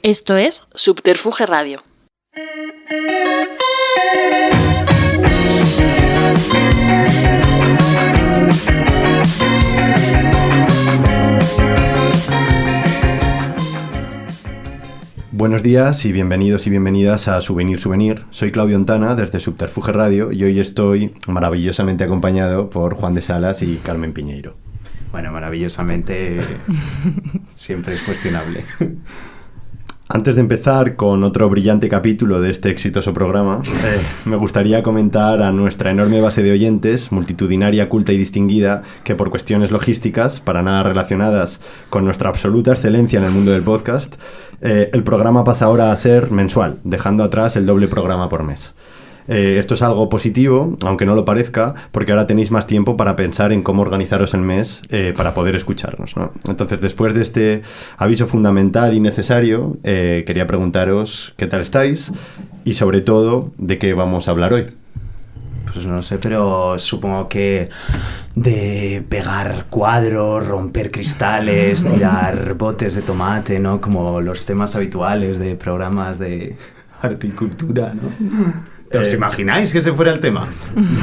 Esto es Subterfuge Radio. Buenos días y bienvenidos y bienvenidas a Souvenir. Soy Claudio Ontana desde Subterfuge Radio y hoy estoy maravillosamente acompañado por Juan de Salas y Carmen Piñeiro. Bueno, maravillosamente siempre es cuestionable. Antes de empezar con otro brillante capítulo de este exitoso programa, me gustaría comentar a nuestra enorme base de oyentes, multitudinaria, culta y distinguida, que por cuestiones logísticas, para nada relacionadas con nuestra absoluta excelencia en el mundo del podcast, el programa pasa ahora a ser mensual, dejando atrás el doble programa por mes. Esto es algo positivo, aunque no lo parezca, porque ahora tenéis más tiempo para pensar en cómo organizaros el mes para poder escucharnos, ¿no? Entonces, después de este aviso fundamental y necesario, quería preguntaros qué tal estáis y, sobre todo, de qué vamos a hablar hoy. Pues no sé, pero supongo que de pegar cuadros, romper cristales, tirar botes de tomate, ¿no? Como los temas habituales de programas de arte y cultura, ¿no? ¿Os imagináis que ese fuera el tema?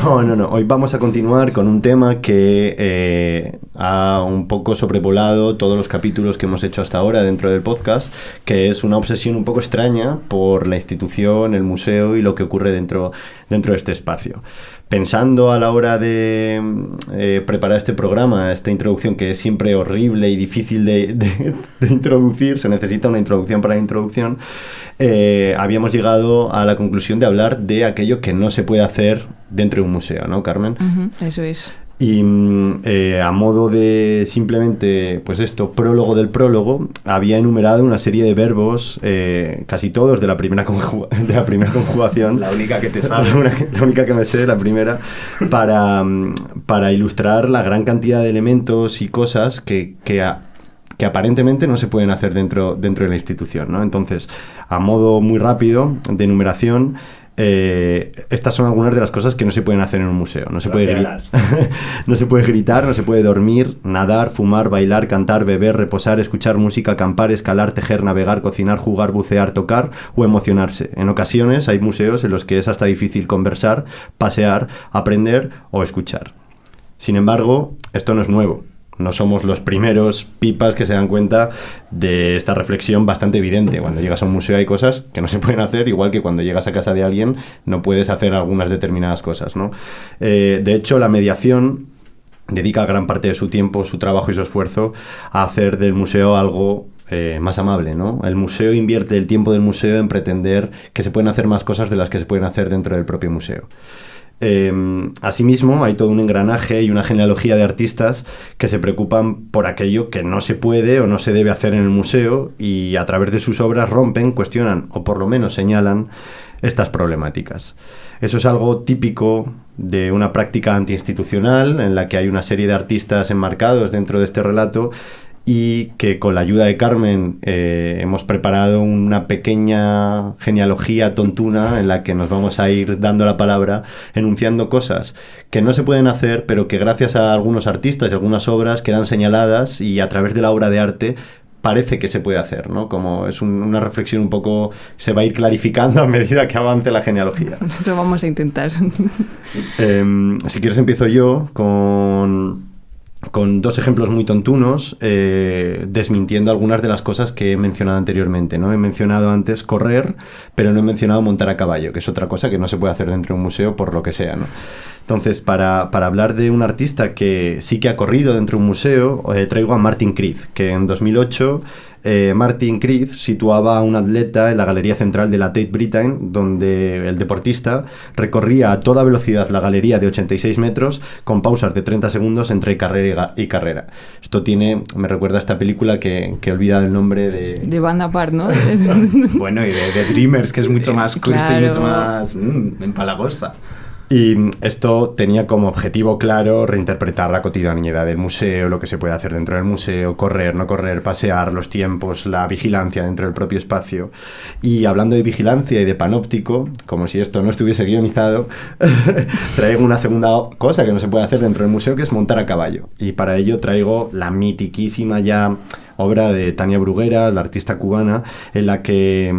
No. Hoy vamos a continuar con un tema que ha un poco sobrevolado todos los capítulos que hemos hecho hasta ahora dentro del podcast, que es una obsesión un poco extraña por la institución, el museo y lo que ocurre dentro de este espacio. Pensando a la hora de preparar este programa, esta introducción que es siempre horrible y difícil de introducir, se necesita una introducción para la introducción, habíamos llegado a la conclusión de hablar de aquello que no se puede hacer dentro de un museo, ¿no, Carmen? Eso es. Y a modo de simplemente, pues esto, prólogo del prólogo, había enumerado una serie de verbos, casi todos de la primera conjugación. La única que te sabe. La única que me sé, la primera, para ilustrar la gran cantidad de elementos y cosas que aparentemente no se pueden hacer dentro de la institución, ¿no? Entonces, a modo muy rápido de enumeración, estas son algunas de las cosas que no se pueden hacer en un museo. No se puede gritar, no se puede dormir, nadar, fumar, bailar, cantar, beber, reposar, escuchar música, acampar, escalar, tejer, navegar, cocinar, jugar, bucear, tocar o emocionarse. En ocasiones hay museos en los que es hasta difícil conversar, pasear, aprender o escuchar. Sin embargo, esto no es nuevo. No somos los primeros pipas que se dan cuenta de esta reflexión bastante evidente. Cuando llegas a un museo hay cosas que no se pueden hacer, igual que cuando llegas a casa de alguien no puedes hacer algunas determinadas cosas, ¿no? De hecho, la mediación dedica gran parte de su tiempo, su trabajo y su esfuerzo a hacer del museo algo más amable, ¿no? El museo invierte el tiempo del museo en pretender que se pueden hacer más cosas de las que se pueden hacer dentro del propio museo. Asimismo, hay todo un engranaje y una genealogía de artistas que se preocupan por aquello que no se puede o no se debe hacer en el museo y a través de sus obras rompen, cuestionan o por lo menos señalan estas problemáticas. Eso es algo típico de una práctica antiinstitucional en la que hay una serie de artistas enmarcados dentro de este relato y que con la ayuda de Carmen hemos preparado una pequeña genealogía tontuna en la que nos vamos a ir dando la palabra, enunciando cosas que no se pueden hacer, pero que gracias a algunos artistas y algunas obras quedan señaladas y a través de la obra de arte parece que se puede hacer, ¿no? Como es una reflexión un poco, se va a ir clarificando a medida que avance la genealogía. Eso vamos a intentar. Si quieres empiezo yo con dos ejemplos muy tontunos, desmintiendo algunas de las cosas que he mencionado anteriormente, ¿no? He mencionado antes correr, pero no he mencionado montar a caballo, que es otra cosa que no se puede hacer dentro de un museo por lo que sea, ¿no? Entonces, para hablar de un artista que sí que ha corrido dentro de un museo, traigo a Martin Creed, que en 2008... Martin Creed situaba a un atleta en la galería central de la Tate Britain, donde el deportista recorría a toda velocidad la galería de 86 metros con pausas de 30 segundos entre carrera y carrera. Esto me recuerda a esta película que he olvidado el nombre de Van Apart, ¿no? Bueno, y de Dreamers, que es mucho más cursi, claro. Mucho más empalagosa. Y esto tenía como objetivo claro reinterpretar la cotidianidad del museo, lo que se puede hacer dentro del museo, correr, no correr, pasear, los tiempos, la vigilancia dentro del propio espacio. Y hablando de vigilancia y de panóptico, como si esto no estuviese guionizado, traigo una segunda cosa que no se puede hacer dentro del museo, que es montar a caballo. Y para ello traigo la mitiquísima ya obra de Tania Bruguera, la artista cubana, en la que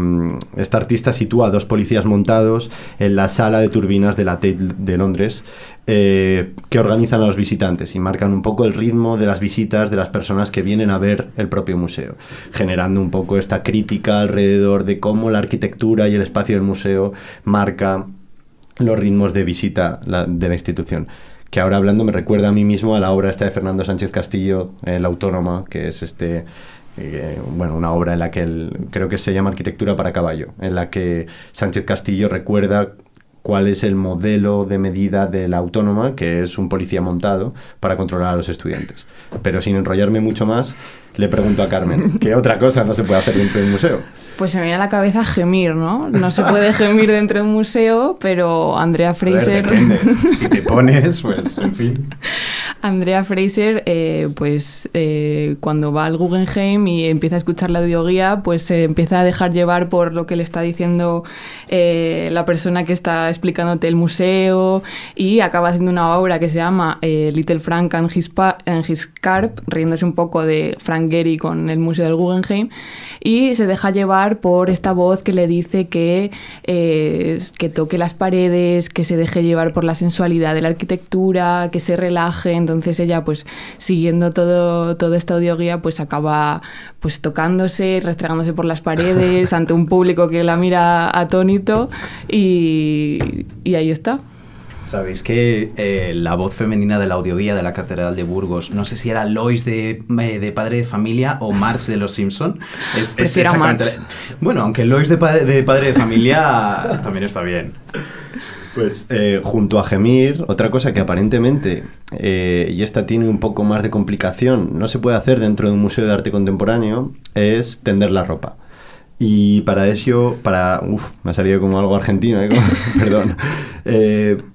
esta artista sitúa a 2 policías montados en la sala de turbinas de la Tate de Londres, que organizan a los visitantes y marcan un poco el ritmo de las visitas de las personas que vienen a ver el propio museo, generando un poco esta crítica alrededor de cómo la arquitectura y el espacio del museo marca los ritmos de visita de la institución. Que ahora hablando me recuerda a mí mismo a la obra esta de Fernando Sánchez Castillo, La Autónoma, que es una obra en la que creo que se llama Arquitectura para caballo, en la que Sánchez Castillo recuerda cuál es el modelo de medida de la Autónoma, que es un policía montado para controlar a los estudiantes. Pero sin enrollarme mucho más, le pregunto a Carmen, ¿qué otra cosa no se puede hacer dentro del museo? Pues se me viene a la cabeza gemir, ¿no? No se puede gemir dentro de un museo, pero Andrea Fraser... A ver, depende. Si te pones, pues, en fin... Andrea Fraser, cuando va al Guggenheim y empieza a escuchar la audioguía, pues se empieza a dejar llevar por lo que le está diciendo la persona que está explicándote el museo, y acaba haciendo una obra que se llama Little Frank and his Carp, riéndose un poco de Frank Gehry con el Museo del Guggenheim, y se deja llevar por esta voz que le dice que toque las paredes, que se deje llevar por la sensualidad de la arquitectura, que se relaje. Entonces ella, pues siguiendo toda esta audioguía, pues acaba pues tocándose, restregándose por las paredes ante un público que la mira atónito, y ahí está. ¿Sabéis que la voz femenina de la audioguía de la Catedral de Burgos, no sé si era Lois de Padre de Familia o Marge de Los Simpson? Pues era Marge. Bueno, aunque Lois de Padre de Familia también está bien. Pues junto a gemir, otra cosa que aparentemente, y esta tiene un poco más de complicación, no se puede hacer dentro de un museo de arte contemporáneo, es tender la ropa. Y para ello, me ha salido como algo argentino, perdón.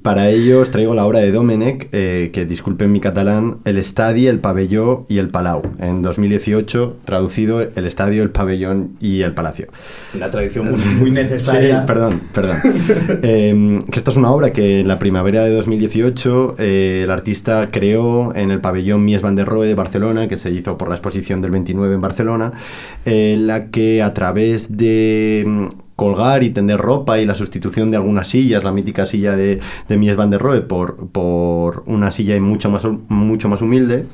Para ello os traigo la obra de Domènech, que disculpen mi catalán, El Estadi, el Pabelló y el Palau. En 2018, traducido, el Estadio, el Pabellón y el Palacio. Una traducción muy necesaria. Sí, perdón. Que esta es una obra que en la primavera de 2018 el artista creó en el pabellón Mies van der Rohe de Barcelona, que se hizo por la exposición del 29 en Barcelona, en la que a través de colgar y tender ropa y la sustitución de algunas sillas, la mítica silla de Mies van der Rohe por una silla mucho más humilde,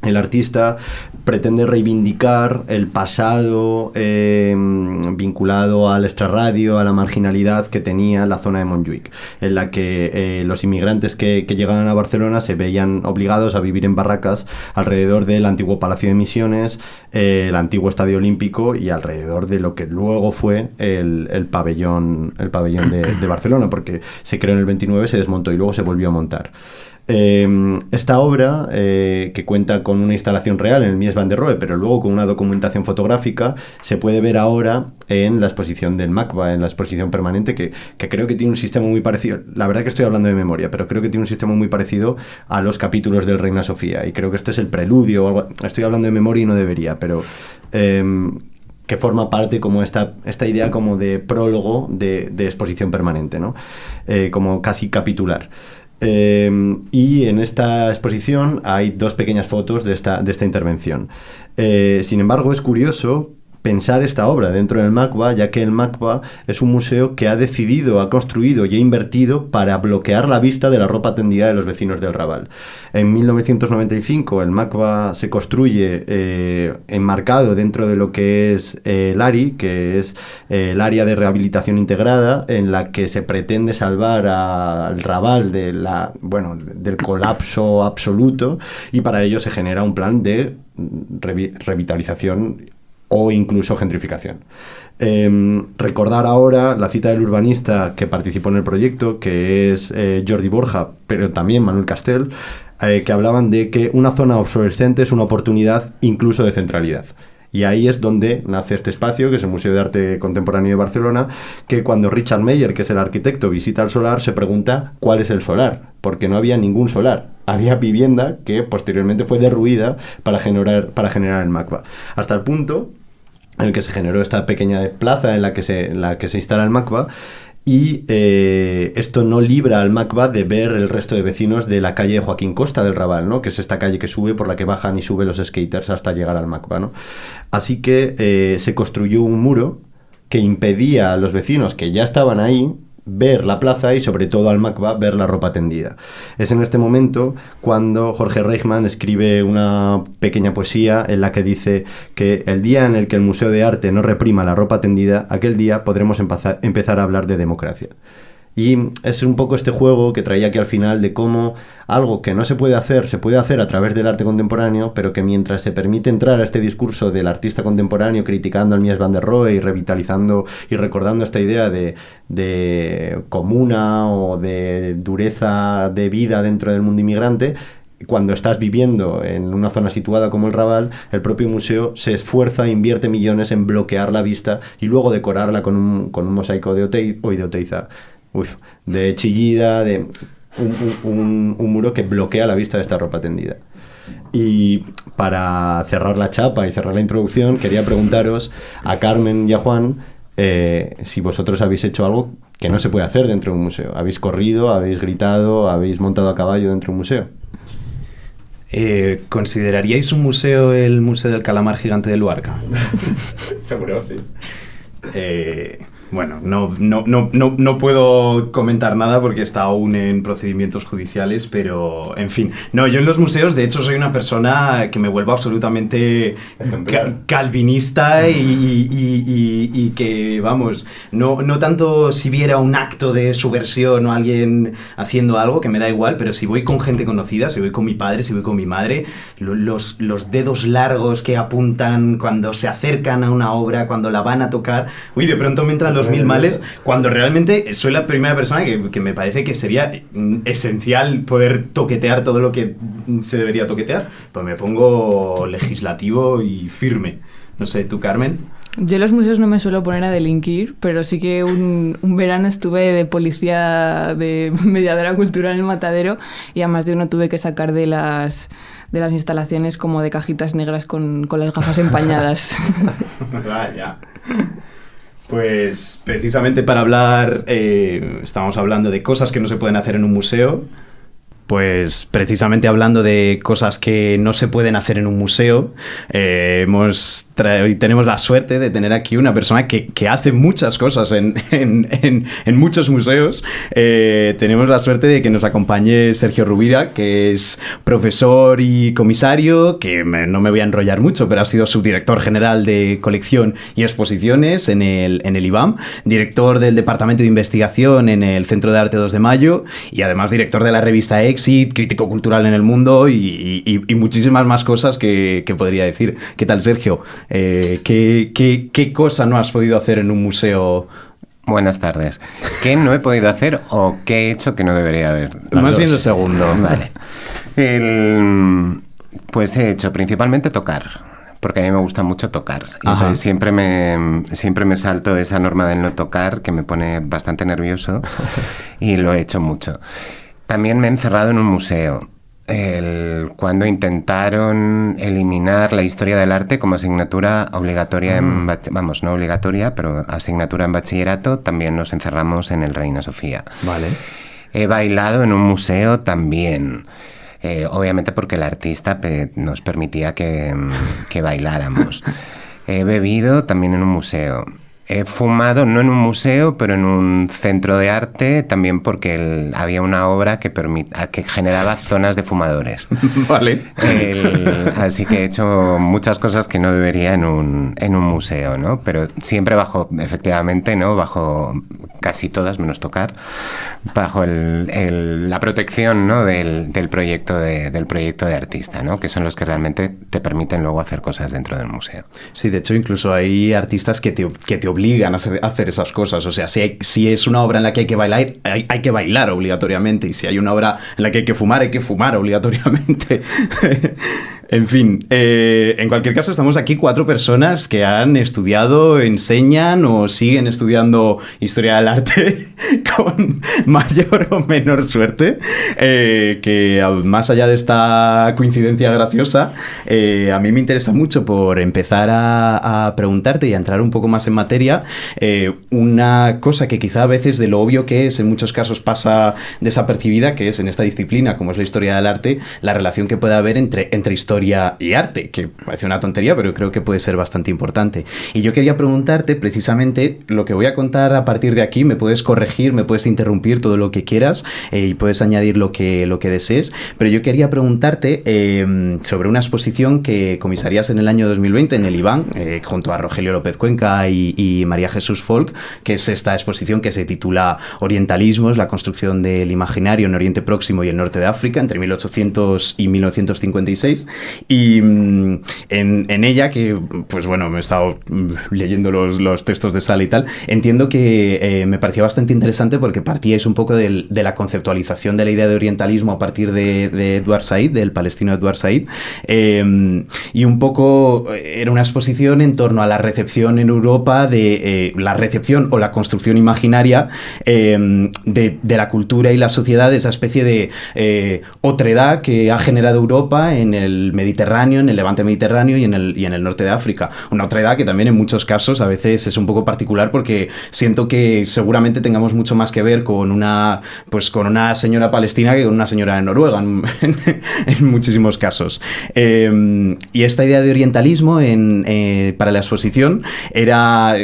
el artista pretende reivindicar el pasado vinculado al extrarradio, a la marginalidad que tenía la zona de Montjuïc, en la que los inmigrantes que llegaban a Barcelona se veían obligados a vivir en barracas alrededor del antiguo Palacio de Misiones, el antiguo Estadio Olímpico y alrededor de lo que luego fue el pabellón de Barcelona, porque se creó en el 29, se desmontó y luego se volvió a montar. Esta obra, que cuenta con una instalación real en el Mies van der Rohe, pero luego con una documentación fotográfica, se puede ver ahora en la exposición del MACBA, en la exposición permanente, que creo que tiene un sistema muy parecido. La verdad que estoy hablando de memoria, pero creo que tiene un sistema muy parecido a los capítulos del Reina Sofía, y creo que este es el preludio o algo. Estoy hablando de memoria y no debería, pero que forma parte como esta idea como de prólogo de exposición permanente, ¿no? Como casi capitular. Y en esta exposición hay 2 pequeñas fotos de esta intervención. Sin embargo, es curioso pensar esta obra dentro del MACBA, ya que el MACBA es un museo que ha construido y ha invertido para bloquear la vista de la ropa tendida de los vecinos del Raval. En 1995 el MACBA se construye enmarcado dentro de lo que es el ARI, que es el área de rehabilitación integrada, en la que se pretende salvar al Raval del colapso absoluto, y para ello se genera un plan de revitalización o incluso gentrificación. Recordar ahora la cita del urbanista que participó en el proyecto, que es Jordi Borja, pero también Manuel Castel, que hablaban de que una zona obsolescente es una oportunidad incluso de centralidad. Y ahí es donde nace este espacio, que es el Museo de Arte Contemporáneo de Barcelona, que cuando Richard Meyer, que es el arquitecto, visita el solar, se pregunta cuál es el solar, porque no había ningún solar. Había vivienda que posteriormente fue derruida para generar el MACBA. Hasta el punto en el que se generó esta pequeña plaza en la que se instala el MACBA, Y esto no libra al MACBA de ver el resto de vecinos de la calle Joaquín Costa del Raval, ¿no? Que es esta calle que sube, por la que bajan y suben los skaters hasta llegar al MACBA, ¿no? Así que se construyó un muro que impedía a los vecinos que ya estaban ahí ver la plaza y sobre todo al MACBA ver la ropa tendida. Es en este momento cuando Jorge Reichmann escribe una pequeña poesía en la que dice que el día en el que el Museo de Arte no reprima la ropa tendida, aquel día podremos empezar a hablar de democracia. Y es un poco este juego que traía aquí al final de cómo algo que no se puede hacer a través del arte contemporáneo, pero que mientras se permite entrar a este discurso del artista contemporáneo criticando al Mies van der Rohe y revitalizando y recordando esta idea de comuna o de dureza de vida dentro del mundo inmigrante, cuando estás viviendo en una zona situada como el Raval, el propio museo se esfuerza e invierte millones en bloquear la vista y luego decorarla con un mosaico de Oteiza. De Chillida, de un muro que bloquea la vista de esta ropa tendida. Y para cerrar la chapa y cerrar la introducción, quería preguntaros a Carmen y a Juan si vosotros habéis hecho algo que no se puede hacer dentro de un museo. ¿Habéis corrido, habéis gritado, habéis montado a caballo dentro de un museo? ¿Consideraríais un museo el Museo del Calamar Gigante de Luarca? Seguro, sí. Bueno, no puedo comentar nada porque está aún en procedimientos judiciales, pero, en fin. No, yo en los museos, de hecho, soy una persona que me vuelvo absolutamente calvinista y que, vamos, no tanto si viera un acto de subversión o alguien haciendo algo, que me da igual, pero si voy con gente conocida, si voy con mi padre, si voy con mi madre, los dedos largos que apuntan cuando se acercan a una obra, cuando la van a tocar, de pronto me entran los mil males, cuando realmente soy la primera persona que me parece que sería esencial poder toquetear todo lo que se debería toquetear, pues me pongo legislativo y firme. No sé, ¿tú, Carmen? Yo en los museos no me suelo poner a delinquir, pero sí que un verano estuve de policía de mediadora cultural en el Matadero y a más de uno tuve que sacar de las instalaciones como de cajitas negras con las gafas empañadas. Vaya. Pues precisamente para hablar, estamos hablando de cosas que no se pueden hacer en un museo. Pues precisamente hablando de cosas que no se pueden hacer en un museo, tenemos la suerte de tener aquí una persona que hace muchas cosas en muchos museos. Tenemos la suerte de que nos acompañe Sergio Rubira, que es profesor y comisario, que no me voy a enrollar mucho, pero ha sido subdirector general de colección y exposiciones en el IBAM, director del Departamento de Investigación en el Centro de Arte 2 de Mayo y además director de la revista Exit, crítico cultural en el mundo y muchísimas más cosas que podría decir. ¿Qué tal, Sergio? ¿Qué cosa no has podido hacer en un museo? Buenas tardes. ¿Qué no he podido hacer o qué he hecho que no debería haber? Más bien lo segundo. Vale. Pues he hecho principalmente tocar, porque a mí me gusta mucho tocar. Y entonces siempre me salto esa norma del no tocar, que me pone bastante nervioso, y lo he hecho mucho. También me he encerrado en un museo. Cuando intentaron eliminar la historia del arte como asignatura obligatoria, no obligatoria, pero asignatura en bachillerato, también nos encerramos en el Reina Sofía. Vale. He bailado en un museo también. Obviamente porque el artista nos permitía que bailáramos. He bebido también en un museo. He fumado, no en un museo, pero en un centro de arte, también porque había una obra que generaba zonas de fumadores. Vale. Así que he hecho muchas cosas que no debería en un museo, ¿no? Pero siempre efectivamente, ¿no? Bajo casi todas, menos tocar, bajo la protección, ¿no? del proyecto de artista, ¿no? Que son los que realmente te permiten luego hacer cosas dentro del museo. Sí, de hecho, incluso hay artistas que te obligan a hacer esas cosas. O sea, si es una obra en la que hay que bailar, hay que bailar obligatoriamente. Y si hay una obra en la que hay que fumar obligatoriamente. En fin, en cualquier caso estamos aquí 4 personas que han estudiado, enseñan o siguen estudiando historia del arte con mayor o menor suerte, que más allá de esta coincidencia graciosa, a mí me interesa mucho por empezar a preguntarte y a entrar un poco más en materia, una cosa que quizá a veces de lo obvio que es, en muchos casos pasa desapercibida, que es en esta disciplina, como es la historia del arte, la relación que puede haber entre historia y arte, que parece una tontería, pero creo que puede ser bastante importante. Y yo quería preguntarte, precisamente, lo que voy a contar a partir de aquí, me puedes corregir, me puedes interrumpir todo lo que quieras y puedes añadir lo que desees, pero yo quería preguntarte sobre una exposición que comisarías en el año 2020 en el IBAN, junto a Rogelio López Cuenca y María Jesús Folk, que es esta exposición que se titula Orientalismos, la construcción del imaginario en Oriente Próximo y el norte de África, entre 1800 y 1956. Y en ella, que pues bueno, me he estado leyendo los textos de Sala y tal, entiendo que me parecía bastante interesante porque partíais un poco de la conceptualización de la idea de orientalismo a partir de Edward Said, del palestino Edward Said, y un poco era una exposición en torno a la recepción en Europa de la recepción o la construcción imaginaria de la cultura y la sociedad, de esa especie de otredad que ha generado Europa en el Mediterráneo, en el levante mediterráneo y en el norte de África. Una otredad que también en muchos casos a veces es un poco particular porque siento que seguramente tengamos mucho más que ver con una señora palestina que con una señora de Noruega en muchísimos casos. Y esta idea de orientalismo para la exposición era,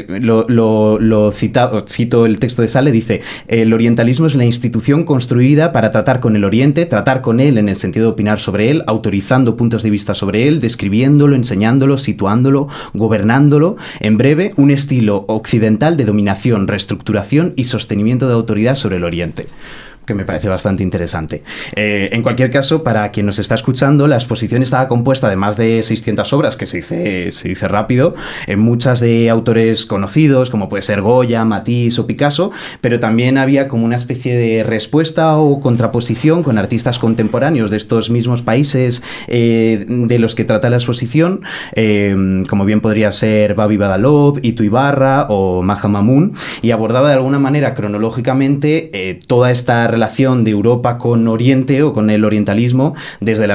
cito el texto de Sale, dice: el orientalismo es la institución construida para tratar con el Oriente, tratar con él en el sentido de opinar sobre él, autorizando puntos de vista sobre él, describiéndolo, enseñándolo, situándolo, gobernándolo. En breve, un estilo occidental de dominación, reestructuración y sostenimiento de autoridad sobre el Oriente, que me parece bastante interesante. En cualquier caso, para quien nos está escuchando, la exposición estaba compuesta de más de 600 obras, que se dice rápido, muchas de autores conocidos, como puede ser Goya, Matisse o Picasso, pero también había como una especie de respuesta o contraposición con artistas contemporáneos de estos mismos países de los que trata la exposición, como bien podría ser Babi Badalov, Itu Ibarra o Maja Mamun, y abordaba de alguna manera cronológicamente toda esta relación de Europa con Oriente o con el orientalismo desde la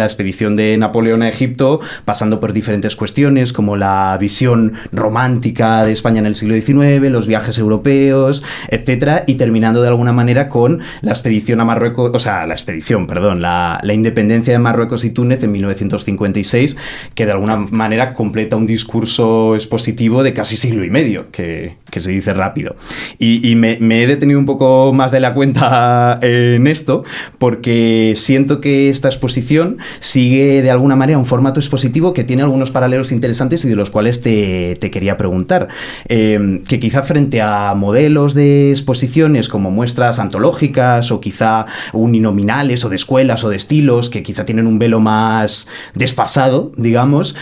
expedición de Napoleón a Egipto, pasando por diferentes cuestiones como la visión romántica de España en el siglo XIX, los viajes europeos, etcétera, y terminando de alguna manera con la expedición a Marruecos, la independencia de Marruecos y Túnez en 1956, que de alguna manera completa un discurso expositivo de casi siglo y medio, que se dice rápido. Y me he detenido un poco más de la cuenta en esto porque siento que esta exposición sigue de alguna manera un formato expositivo que tiene algunos paralelos interesantes y de los cuales te quería preguntar, que quizá frente a modelos de exposiciones como muestras antológicas o quizá uninominales o de escuelas o de estilos que quizá tienen un velo más desfasado, digamos,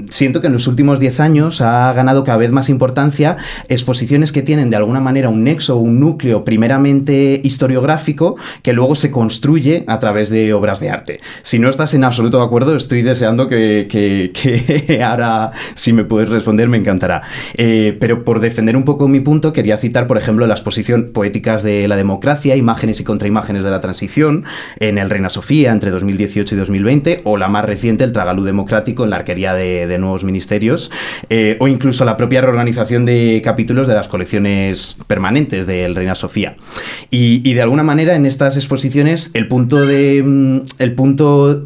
siento que en los últimos 10 años ha ganado cada vez más importancia exposiciones que tienen de alguna manera un nexo, un núcleo primeramente historiográfico que luego se construye a través de obras de arte. Si no estás en absoluto de acuerdo, estoy deseando que ahora, si me puedes responder, me encantará. Pero por defender un poco mi punto, quería citar, por ejemplo, la exposición Poéticas de la Democracia, Imágenes y Contraimágenes de la Transición, en el Reina Sofía entre 2018 y 2020, o la más reciente, El Tragaluz Democrático, en la Arquería de Nuevos Ministerios, o incluso la propia reorganización de capítulos de las colecciones permanentes del Reina Sofía. Y de alguna manera en estas exposiciones el punto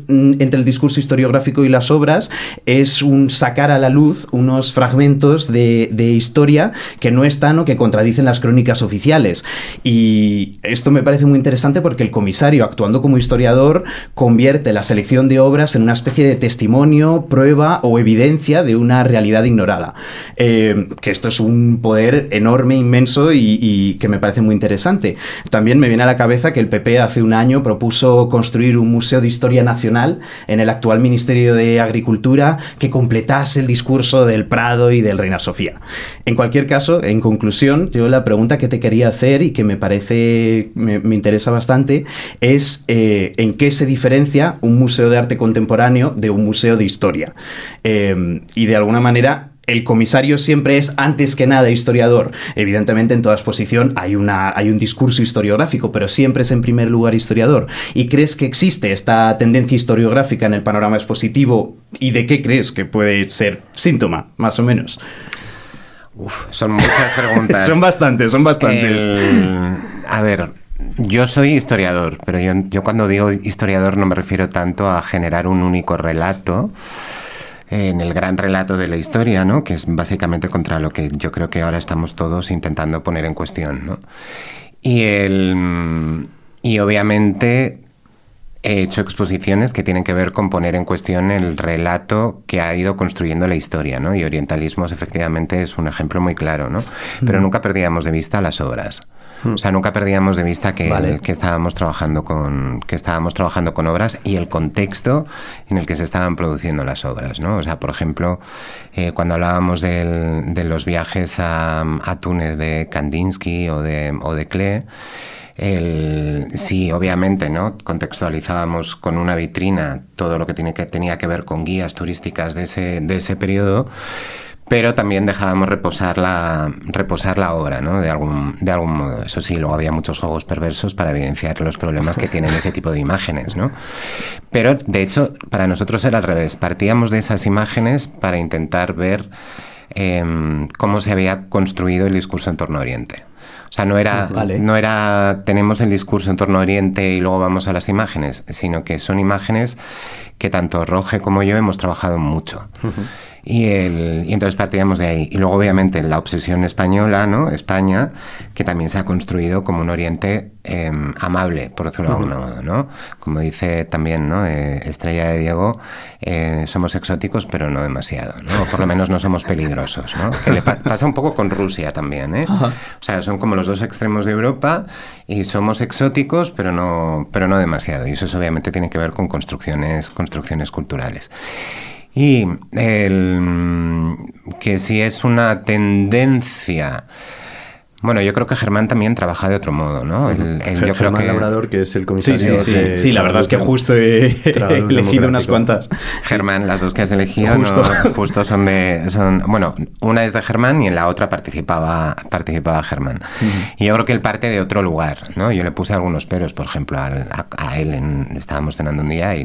entre el discurso historiográfico y las obras es un sacar a la luz unos fragmentos de historia que no están o que contradicen las crónicas oficiales. Y esto me parece muy interesante porque el comisario, actuando como historiador, convierte la selección de obras en una especie de testimonio, prueba o evidencia de una realidad ignorada. Que esto es un poder enorme, inmenso y que me parece muy interesante. También me viene a la cabeza que el PP hace un año propuso construir un museo de historia nacional en el actual Ministerio de Agricultura que completase el discurso del Prado y del Reina Sofía. En cualquier caso, en conclusión, yo la pregunta que te quería hacer y que me parece, me interesa bastante, es en qué se diferencia un museo de arte contemporáneo de un museo de historia. Y de alguna manera, el comisario siempre es, antes que nada, historiador. Evidentemente, en toda exposición hay un discurso historiográfico, pero siempre es en primer lugar historiador. ¿Y crees que existe esta tendencia historiográfica en el panorama expositivo? ¿Y de qué crees que puede ser síntoma, más o menos? Son muchas preguntas. Son bastantes. A ver, yo soy historiador, pero yo cuando digo historiador no me refiero tanto a generar un único relato, en el gran relato de la historia, ¿no? Que es básicamente contra lo que yo creo que ahora estamos todos intentando poner en cuestión, ¿no? Y obviamente he hecho exposiciones que tienen que ver con poner en cuestión el relato que ha ido construyendo la historia, ¿no? Y Orientalismos efectivamente es un ejemplo muy claro, ¿no? Pero nunca perdíamos de vista las obras. O sea, nunca perdíamos de vista que estábamos trabajando con obras y el contexto en el que se estaban produciendo las obras, ¿no? O sea, por ejemplo, cuando hablábamos de los viajes a Túnez de Kandinsky o de Klee, sí, obviamente, ¿no? Contextualizábamos con una vitrina todo lo que tenía que ver con guías turísticas de ese periodo, pero también dejábamos reposar la obra, ¿no? De algún modo. Eso sí, luego había muchos juegos perversos para evidenciar los problemas que tienen ese tipo de imágenes, ¿no? Pero, de hecho, para nosotros era al revés. Partíamos de esas imágenes para intentar ver cómo se había construido el discurso en torno a Oriente. O sea, no era tenemos el discurso en torno a Oriente y luego vamos a las imágenes, sino que son imágenes que tanto Roge como yo hemos trabajado mucho. Y entonces partíamos de ahí. Y luego, obviamente, la obsesión española, ¿no? España, que también se ha construido como un Oriente amable, por decirlo de algún modo, ¿no? Como dice también, ¿no? Estrella de Diego, somos exóticos, pero no demasiado, ¿no? O por lo menos no somos peligrosos, ¿no? Que le pasa un poco con Rusia también, ¿eh? O sea, son como los dos extremos de Europa y somos exóticos, pero no demasiado. Y eso obviamente tiene que ver con construcciones culturales. Y que si es una tendencia... Bueno, yo creo que Germán también trabaja de otro modo, ¿no? Yo creo que Labrador, que es el comisario. Sí, la verdad es que justo he elegido unas cuantas. Germán, las dos que has elegido justo son bueno, una es de Germán y en la otra participaba Germán. Y yo creo que él parte de otro lugar, ¿no? Yo le puse algunos peros, por ejemplo, a él. Estábamos cenando un día y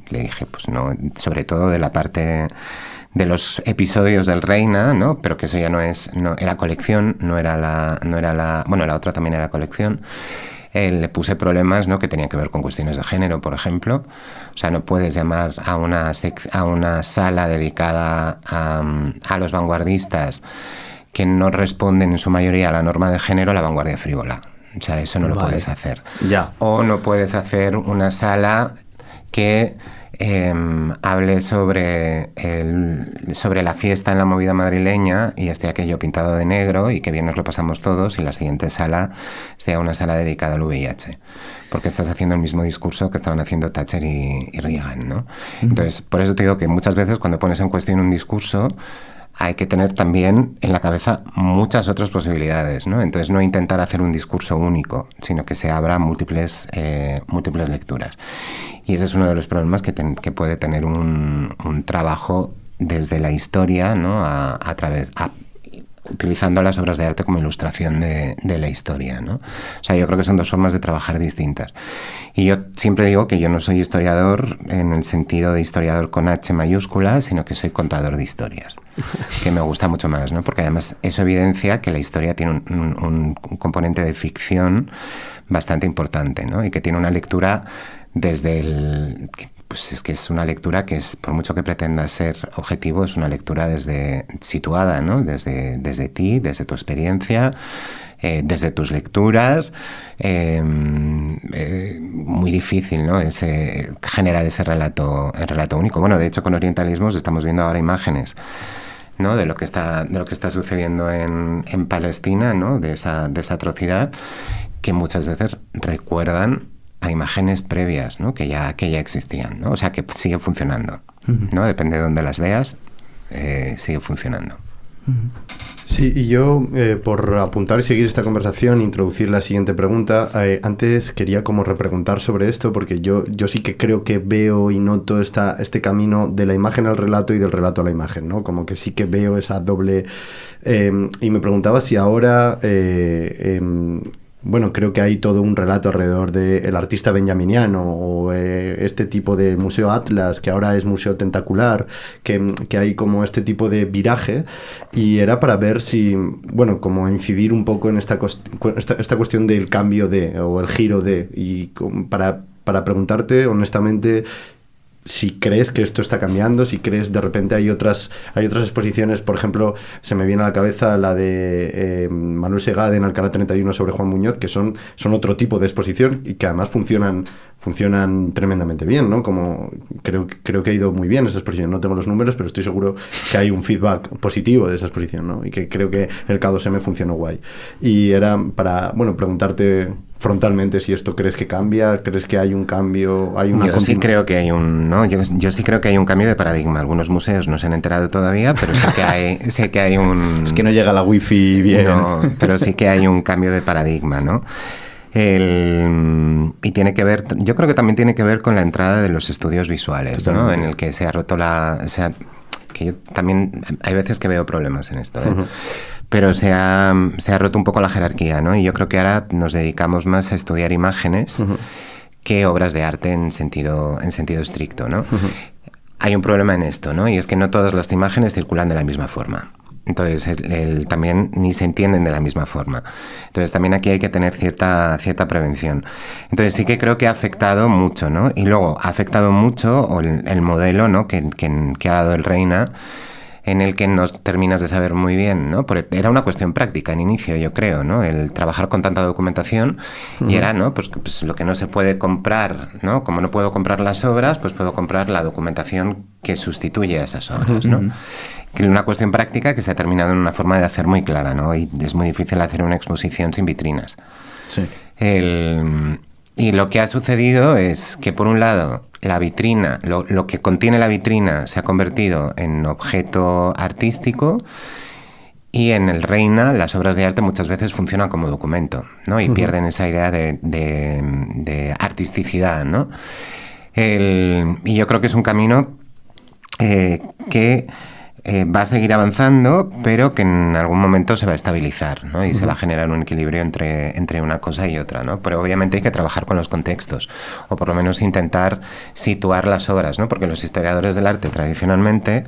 le dije, pues no, sobre todo de la parte de los episodios del Reina, ¿no? Pero que eso ya no era colección, no era la bueno, la otra también era colección. Le puse problemas, ¿no? Que tenían que ver con cuestiones de género, por ejemplo. O sea, no puedes llamar a una sala dedicada a los vanguardistas que no responden en su mayoría a la norma de género la vanguardia frívola. O sea, eso no lo puedes hacer. Ya. O no puedes hacer una sala que hable sobre la fiesta en la movida madrileña y esté aquello pintado de negro y que bien nos lo pasamos todos, y la siguiente sala sea una sala dedicada al VIH, porque estás haciendo el mismo discurso que estaban haciendo Thatcher y Reagan, ¿no? Entonces, por eso te digo que muchas veces cuando pones en cuestión un discurso hay que tener también en la cabeza muchas otras posibilidades, ¿no? Entonces, no intentar hacer un discurso único, sino que se abra múltiples lecturas. Y ese es uno de los problemas que puede tener un trabajo desde la historia, ¿no? Utilizando las obras de arte como ilustración de la historia, ¿no? O sea, yo creo que son dos formas de trabajar distintas. Y yo siempre digo que yo no soy historiador en el sentido de historiador con H mayúscula, sino que soy contador de historias, que me gusta mucho más, ¿no? Porque además eso evidencia que la historia tiene un componente de ficción bastante importante, ¿no? Y que tiene una lectura desde pues es que es una lectura que es, por mucho que pretenda ser objetivo, es una lectura situada, ¿no? Desde ti, desde tu experiencia, desde tus lecturas. Muy difícil, ¿no? Generar ese relato único. Bueno, de hecho, con Orientalismos estamos viendo ahora imágenes, ¿no? de lo que está sucediendo en Palestina, ¿no? de esa atrocidad, que muchas veces recuerdan a imágenes previas, ¿no? que ya existían, ¿no? O sea, que sigue funcionando, ¿no? Depende de dónde las veas, sigue funcionando. Sí, y yo, por apuntar y seguir esta conversación, introducir la siguiente pregunta, antes quería como repreguntar sobre esto, porque yo sí que creo que veo y noto este camino de la imagen al relato y del relato a la imagen, ¿no? Como que sí que veo esa doble... y me preguntaba si ahora... bueno, creo que hay todo un relato alrededor del artista benjaminiano o este tipo de Museo Atlas, que ahora es Museo Tentacular, que hay como este tipo de viraje, y era para ver si, bueno, como incidir un poco en esta cuestión del cambio o el giro y para preguntarte honestamente si crees que esto está cambiando, si crees de repente hay otras exposiciones, por ejemplo, se me viene a la cabeza la de Manuel Segade en Alcalá 31 sobre Juan Muñoz, que son otro tipo de exposición y que además funcionan tremendamente bien, ¿no? Como creo que ha ido muy bien esa exposición. No tengo los números, pero estoy seguro que hay un feedback positivo de esa exposición, ¿no? Y que creo que en el K2M funcionó guay. Y era para, bueno, preguntarte frontalmente si esto crees que cambia, crees que hay un cambio, Yo sí creo que hay yo sí creo que hay un cambio de paradigma. Algunos museos no se han enterado todavía, pero sé que hay un... Es que no llega la wifi bien. No, pero sí que hay un cambio de paradigma, ¿no? Y tiene que ver, yo creo que también tiene que ver con la entrada de los estudios visuales, ¿no? En el que se ha roto que yo también hay veces que veo problemas en esto, ¿eh? Uh-huh. Pero se ha roto un poco la jerarquía, ¿no? Y yo creo que ahora nos dedicamos más a estudiar imágenes uh-huh. que obras de arte en sentido estricto, ¿no? Uh-huh. Hay un problema en esto, ¿no? Y es que no todas las imágenes circulan de la misma forma. Entonces, también ni se entienden de la misma forma. Entonces, también aquí hay que tener cierta prevención. Entonces, sí que creo que ha afectado mucho, ¿no? Y luego, ha afectado mucho el modelo, ¿no? que ha dado el Reina, en el que no terminas de saber muy bien, ¿no? Porque era una cuestión práctica en inicio, yo creo, ¿no? El trabajar con tanta documentación uh-huh. y era, ¿no? Pues lo que no se puede comprar, ¿no? Como no puedo comprar las obras, pues puedo comprar la documentación que sustituye a esas obras, ¿no? Uh-huh. Que es una cuestión práctica que se ha terminado en una forma de hacer muy clara, ¿no? Y es muy difícil hacer una exposición sin vitrinas. Sí. Y lo que ha sucedido es que, por un lado, la vitrina, lo que contiene la vitrina se ha convertido en objeto artístico, y en el Reina las obras de arte muchas veces funcionan como documento, ¿no? Y uh-huh. pierden esa idea de artisticidad, ¿no? Y yo creo que es un camino que va a seguir avanzando, pero que en algún momento se va a estabilizar, ¿no? Y uh-huh. se va a generar un equilibrio entre una cosa y otra, ¿no? Pero obviamente hay que trabajar con los contextos, o por lo menos intentar situar las obras, ¿no? Porque los historiadores del arte tradicionalmente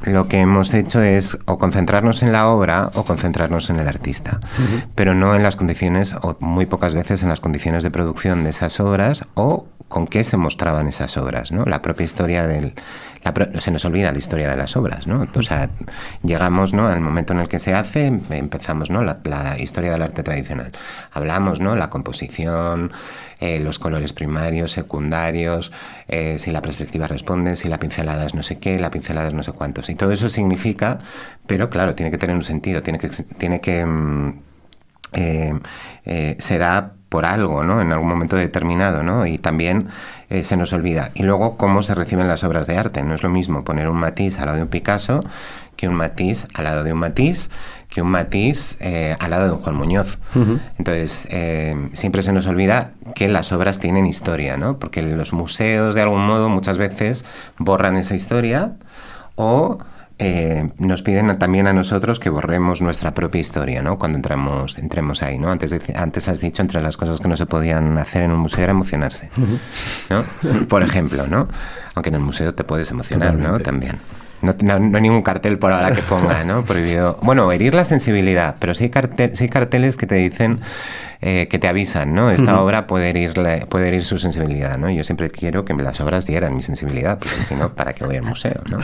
lo que hemos hecho es o concentrarnos en la obra o concentrarnos en el artista, uh-huh. pero no en las condiciones, o muy pocas veces en las condiciones de producción de esas obras, o con qué se mostraban esas obras, ¿no? La propia historia se nos olvida la historia de las obras, ¿no? O sea, llegamos, ¿no? al momento en el que se hace, empezamos, ¿no? la historia del arte tradicional. Hablamos, ¿no? La composición, los colores primarios, secundarios, si la perspectiva responde, si la pincelada es no sé qué, la pincelada es no sé cuántos. Y todo eso significa, pero claro, tiene que tener un sentido, se da por algo, ¿no? En algún momento determinado, ¿no? Y también se nos olvida. Y luego, cómo se reciben las obras de arte. No es lo mismo poner un Matisse al lado de un Picasso que un Matisse al lado de un Matisse, que un Matisse al lado de un Juan Muñoz. Uh-huh. Entonces, siempre se nos olvida que las obras tienen historia, ¿no? Porque los museos, de algún modo, muchas veces borran esa historia, o nos piden también a nosotros que borremos nuestra propia historia, ¿no? Cuando entremos ahí, ¿no? Antes has dicho, entre las cosas que no se podían hacer en un museo era emocionarse, ¿no? Por ejemplo, ¿no? Aunque en el museo te puedes emocionar, totalmente, ¿no? También. No hay ningún cartel por ahora que ponga, ¿no? Prohibido. Bueno, herir la sensibilidad, pero sí hay carteles que te dicen, que te avisan, ¿no? Esta obra puede herir su sensibilidad, ¿no? Yo siempre quiero que las obras dieran mi sensibilidad, porque si no, ¿para qué voy al museo, no?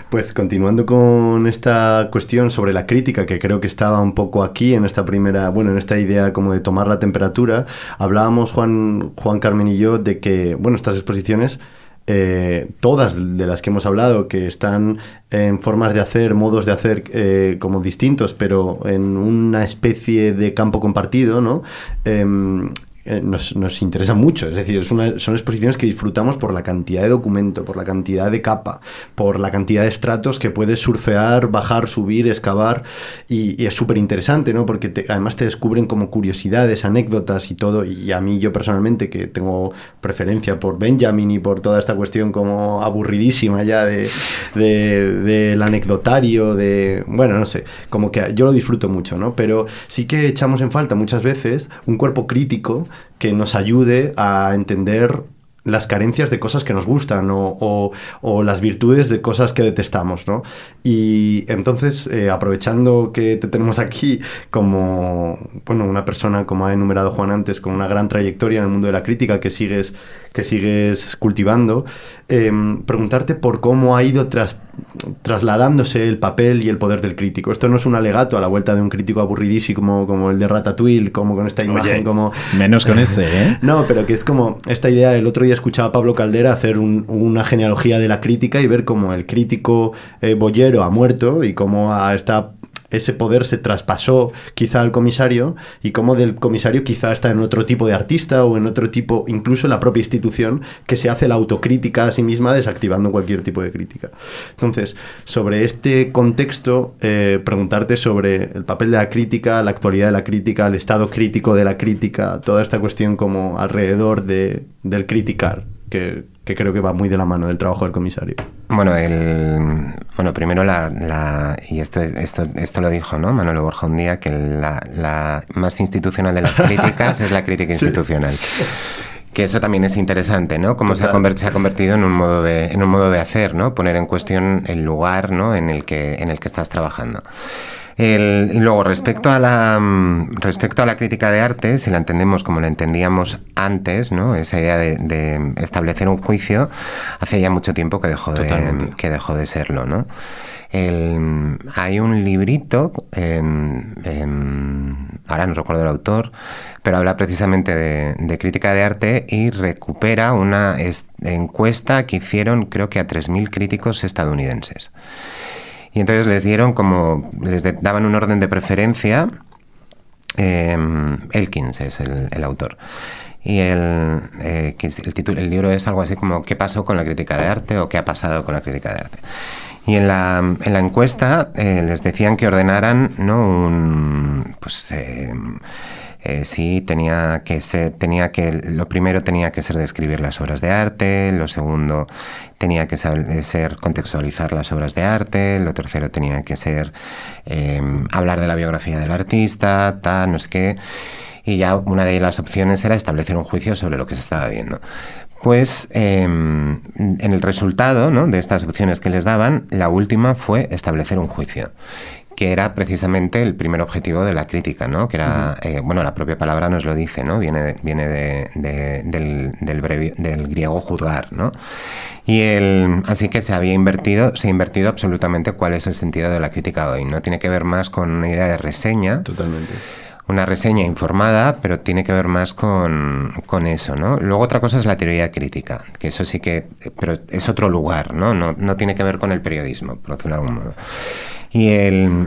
Pues continuando con esta cuestión sobre la crítica, que creo que estaba un poco aquí en esta en esta idea como de tomar la temperatura, hablábamos Juan Carmen y yo de que, bueno, estas exposiciones todas de las que hemos hablado, que están en formas de hacer, modos de hacer como distintos, pero en una especie de campo compartido, ¿no? Nos interesa mucho, es decir, son exposiciones que disfrutamos por la cantidad de documento, por la cantidad de capa, por la cantidad de estratos que puedes surfear, bajar, subir, excavar, y es súper interesante, ¿no? Porque además te descubren como curiosidades, anécdotas y todo, y a mí, yo personalmente, que tengo preferencia por Benjamin y por toda esta cuestión como aburridísima ya del anecdotario, bueno, no sé, como que yo lo disfruto mucho, ¿no? Pero sí que echamos en falta muchas veces un cuerpo crítico que nos ayude a entender las carencias de cosas que nos gustan o las virtudes de cosas que detestamos, ¿no? Y entonces, aprovechando que te tenemos aquí como, bueno, una persona, como ha enumerado Juan antes, con una gran trayectoria en el mundo de la crítica que sigues cultivando, preguntarte por cómo ha ido trasladándose el papel y el poder del crítico. Esto no es un alegato a la vuelta de un crítico aburridísimo como el de Ratatouille, como con esta imagen. Oye, como menos con ese, ¿eh? No, pero que es como esta idea. El otro día escuchaba a Pablo Caldera hacer una genealogía de la crítica y ver cómo el crítico boyero ha muerto y cómo ese poder se traspasó quizá al comisario, y cómo del comisario quizá está en otro tipo de artista o en otro tipo, incluso en la propia institución, que se hace la autocrítica a sí misma desactivando cualquier tipo de crítica. Entonces, sobre este contexto, preguntarte sobre el papel de la crítica, la actualidad de la crítica, el estado crítico de la crítica, toda esta cuestión como alrededor del criticar, que creo que va muy de la mano del trabajo del comisario. Bueno, primero y esto lo dijo, ¿no?, Manolo Borja un día, que la más institucional de las críticas es la crítica institucional. Que eso también es interesante, ¿no? Cómo se ha convertido en un modo de hacer, ¿no? Poner en cuestión el lugar, ¿no?, en el que estás trabajando. Y luego, respecto a la crítica de arte, si la entendemos como la entendíamos antes, ¿no?, esa idea de establecer un juicio, hace ya mucho tiempo que dejó de serlo, ¿no? Hay un librito, ahora no recuerdo el autor, pero habla precisamente de crítica de arte y recupera una encuesta que hicieron, creo que a 3.000 críticos estadounidenses. Y entonces les daban un orden de preferencia. Elkins es el autor. Y el libro es algo así como ¿qué pasó con la crítica de arte? O ¿qué ha pasado con la crítica de arte? Y en la encuesta les decían que ordenaran, ¿no?, sí, lo primero tenía que ser describir las obras de arte, lo segundo tenía que ser contextualizar las obras de arte, lo tercero tenía que ser hablar de la biografía del artista, tal, no sé qué, y ya una de las opciones era establecer un juicio sobre lo que se estaba viendo. Pues en el resultado, ¿no?, de estas opciones que les daban, la última fue establecer un juicio, que era precisamente el primer objetivo de la crítica, ¿no? Que era, la propia palabra nos lo dice, ¿no? Viene del griego juzgar, ¿no? Y así que se ha invertido absolutamente cuál es el sentido de la crítica hoy. No tiene que ver más con una idea de reseña. Totalmente. Una reseña informada, pero tiene que ver más con eso, ¿no? Luego otra cosa es la teoría crítica, que eso sí que... pero es otro lugar, ¿no? No tiene que ver con el periodismo, por decirlo de algún modo.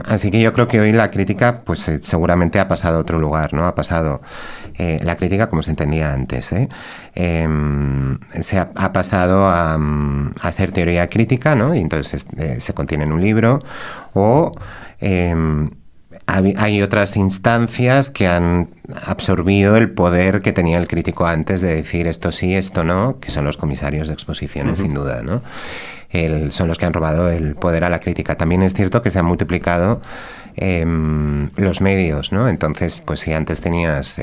Así que yo creo que hoy la crítica, pues seguramente ha pasado a otro lugar, ¿no? Ha pasado la crítica como se entendía antes, ha pasado a hacer teoría crítica, ¿no? Y entonces se contiene en un libro, o hay otras instancias que han absorbido el poder que tenía el crítico antes de decir esto sí, esto no, que son los comisarios de exposiciones, sin duda, ¿no? Son los que han robado el poder a la crítica. También es cierto que se han multiplicado los medios, ¿no? Entonces, pues si antes tenías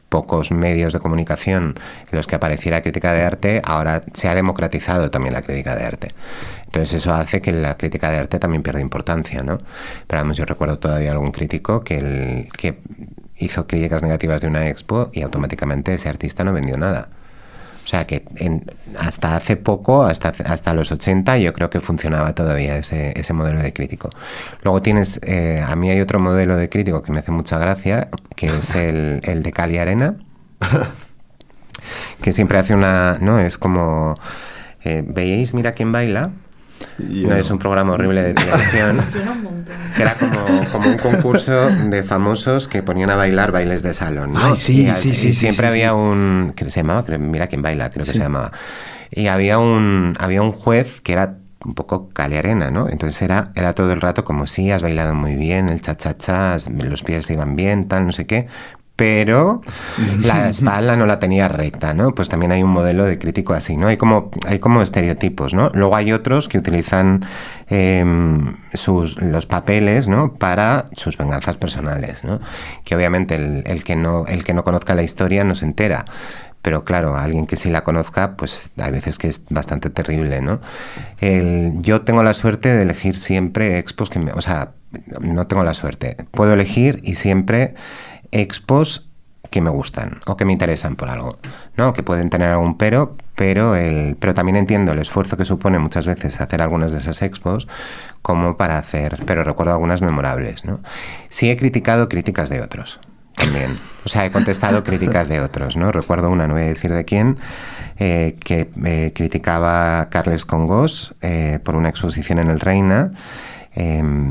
pocos medios de comunicación en los que apareciera crítica de arte, ahora se ha democratizado también la crítica de arte. Entonces eso hace que la crítica de arte también pierda importancia, ¿no? Pero además yo recuerdo todavía algún crítico que hizo críticas negativas de una expo y automáticamente ese artista no vendió nada. O sea que hasta hace poco, hasta los 80, yo creo que funcionaba todavía ese modelo de crítico. Luego tienes, a mí hay otro modelo de crítico que me hace mucha gracia, que es el de Cali Arena, que siempre hace ¿no? Es como... ¿Veíais Mira quién baila? Yo No, es un programa horrible de televisión. Suena un montón. Que era como un concurso de famosos que ponían a bailar bailes de salón, ¿no? Ay, sí, y, sí, y sí, siempre sí, había sí. un... ¿Qué se llamaba? Mira quién baila, creo que Sí. se llamaba. Y había un juez que era un poco calearena, ¿no? Entonces era todo el rato como, sí, has bailado muy bien, el cha-cha-cha, los pies te iban bien, tal, no sé qué, pero la espalda no la tenía recta, ¿no? Pues también hay un modelo de crítico así, ¿no? Hay como estereotipos, ¿no? Luego hay otros que utilizan los papeles, ¿no? Para sus venganzas personales, ¿no? Que obviamente el que no conozca la historia no se entera. Pero claro, alguien que sí la conozca, pues hay veces que es bastante terrible, ¿no? Yo tengo la suerte de elegir siempre expos que o sea, no tengo la suerte. Puedo elegir y siempre expos que me gustan o que me interesan por algo, ¿no? Que pueden tener algún pero también entiendo el esfuerzo que supone muchas veces hacer algunas de esas expos como para hacer, pero recuerdo algunas memorables, ¿no? Sí he criticado críticas de otros. También. O sea, he contestado críticas de otros, ¿no? Recuerdo una, no voy a decir de quién, que criticaba a Carles Congós por una exposición en el Reina.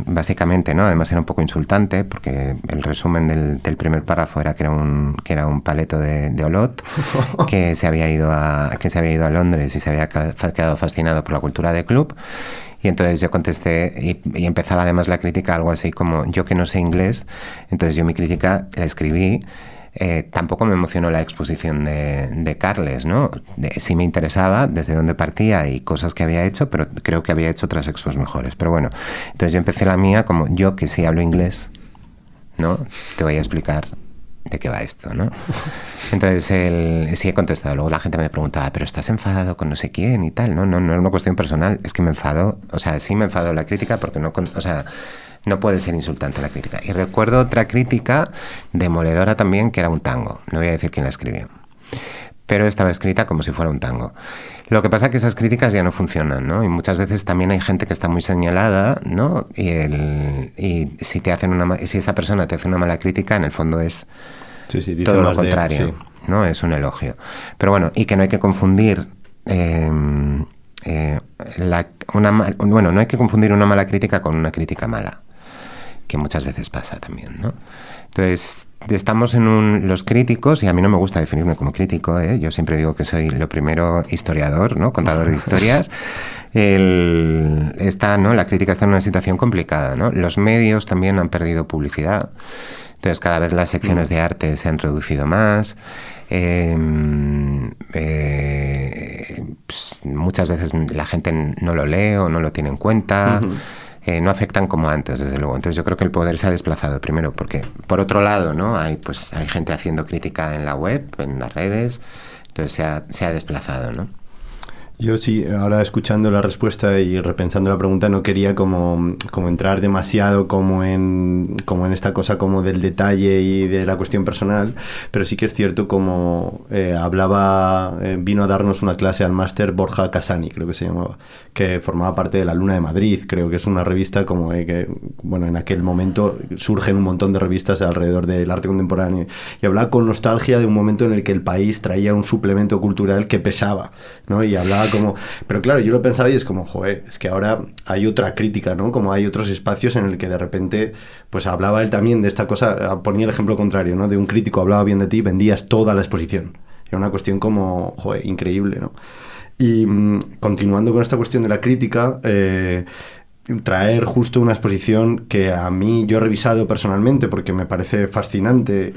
Básicamente, ¿no? Además era un poco insultante porque el resumen del primer párrafo era que era un paleto de Olot que se había ido a Londres y se había quedado fascinado por la cultura de club. Y entonces yo contesté y empezaba además la crítica algo así como, yo que no sé inglés, entonces yo mi crítica la escribí. Tampoco me emocionó la exposición de Carles, ¿no? Sí me interesaba desde dónde partía y cosas que había hecho, pero creo que había hecho otras expos mejores. Pero bueno, entonces yo empecé la mía como, yo que sí hablo inglés, ¿no? Te voy a explicar de qué va esto, ¿no? Entonces sí he contestado. Luego la gente me preguntaba, ¿pero estás enfadado con no sé quién y tal? No es una cuestión personal, es que me enfado. O sea, sí me enfado la crítica porque no puede ser insultante la crítica. Y recuerdo otra crítica demoledora también, que era un tango. No voy a decir quién la escribió. Pero estaba escrita como si fuera un tango. Lo que pasa es que esas críticas ya no funcionan, ¿no? Y muchas veces también hay gente que está muy señalada, ¿no? Y si esa persona te hace una mala crítica, en el fondo es dice todo lo más de- contrario, sí. ¿no? Es un elogio. Pero bueno, y que no hay que confundir... no hay que confundir una mala crítica con una crítica mala, que muchas veces pasa también, ¿no? Entonces, estamos los críticos, y a mí no me gusta definirme como crítico, ¿eh? Yo siempre digo que soy lo primero historiador, ¿no? Contador de historias. La crítica está en una situación complicada, ¿no? Los medios también han perdido publicidad. Entonces, cada vez las secciones de arte se han reducido más. Muchas veces la gente no lo lee o no lo tiene en cuenta. No afectan como antes, desde luego. Entonces yo creo que el poder se ha desplazado primero porque, por otro lado, ¿no? Hay gente haciendo crítica en la web, en las redes, entonces se ha desplazado, ¿no? Yo sí, ahora escuchando la respuesta y repensando la pregunta, no quería como entrar demasiado como en esta cosa como del detalle y de la cuestión personal, pero sí que es cierto como vino a darnos una clase al máster Borja Casani, creo que se llamaba, que formaba parte de La Luna de Madrid, creo que es una revista como que, bueno, en aquel momento surgen un montón de revistas alrededor del arte contemporáneo, y hablaba con nostalgia de un momento en el que el país traía un suplemento cultural que pesaba, ¿no? Y hablaba como... Pero claro, yo lo pensaba y es como, joder, es que ahora hay otra crítica, ¿no? Como hay otros espacios en el que de repente, pues hablaba él también de esta cosa, ponía el ejemplo contrario, ¿no? De un crítico hablaba bien de ti, vendías toda la exposición. Era una cuestión como, joder, increíble, ¿no? Y continuando con esta cuestión de la crítica, traer justo una exposición que a mí yo he revisado personalmente porque me parece fascinante,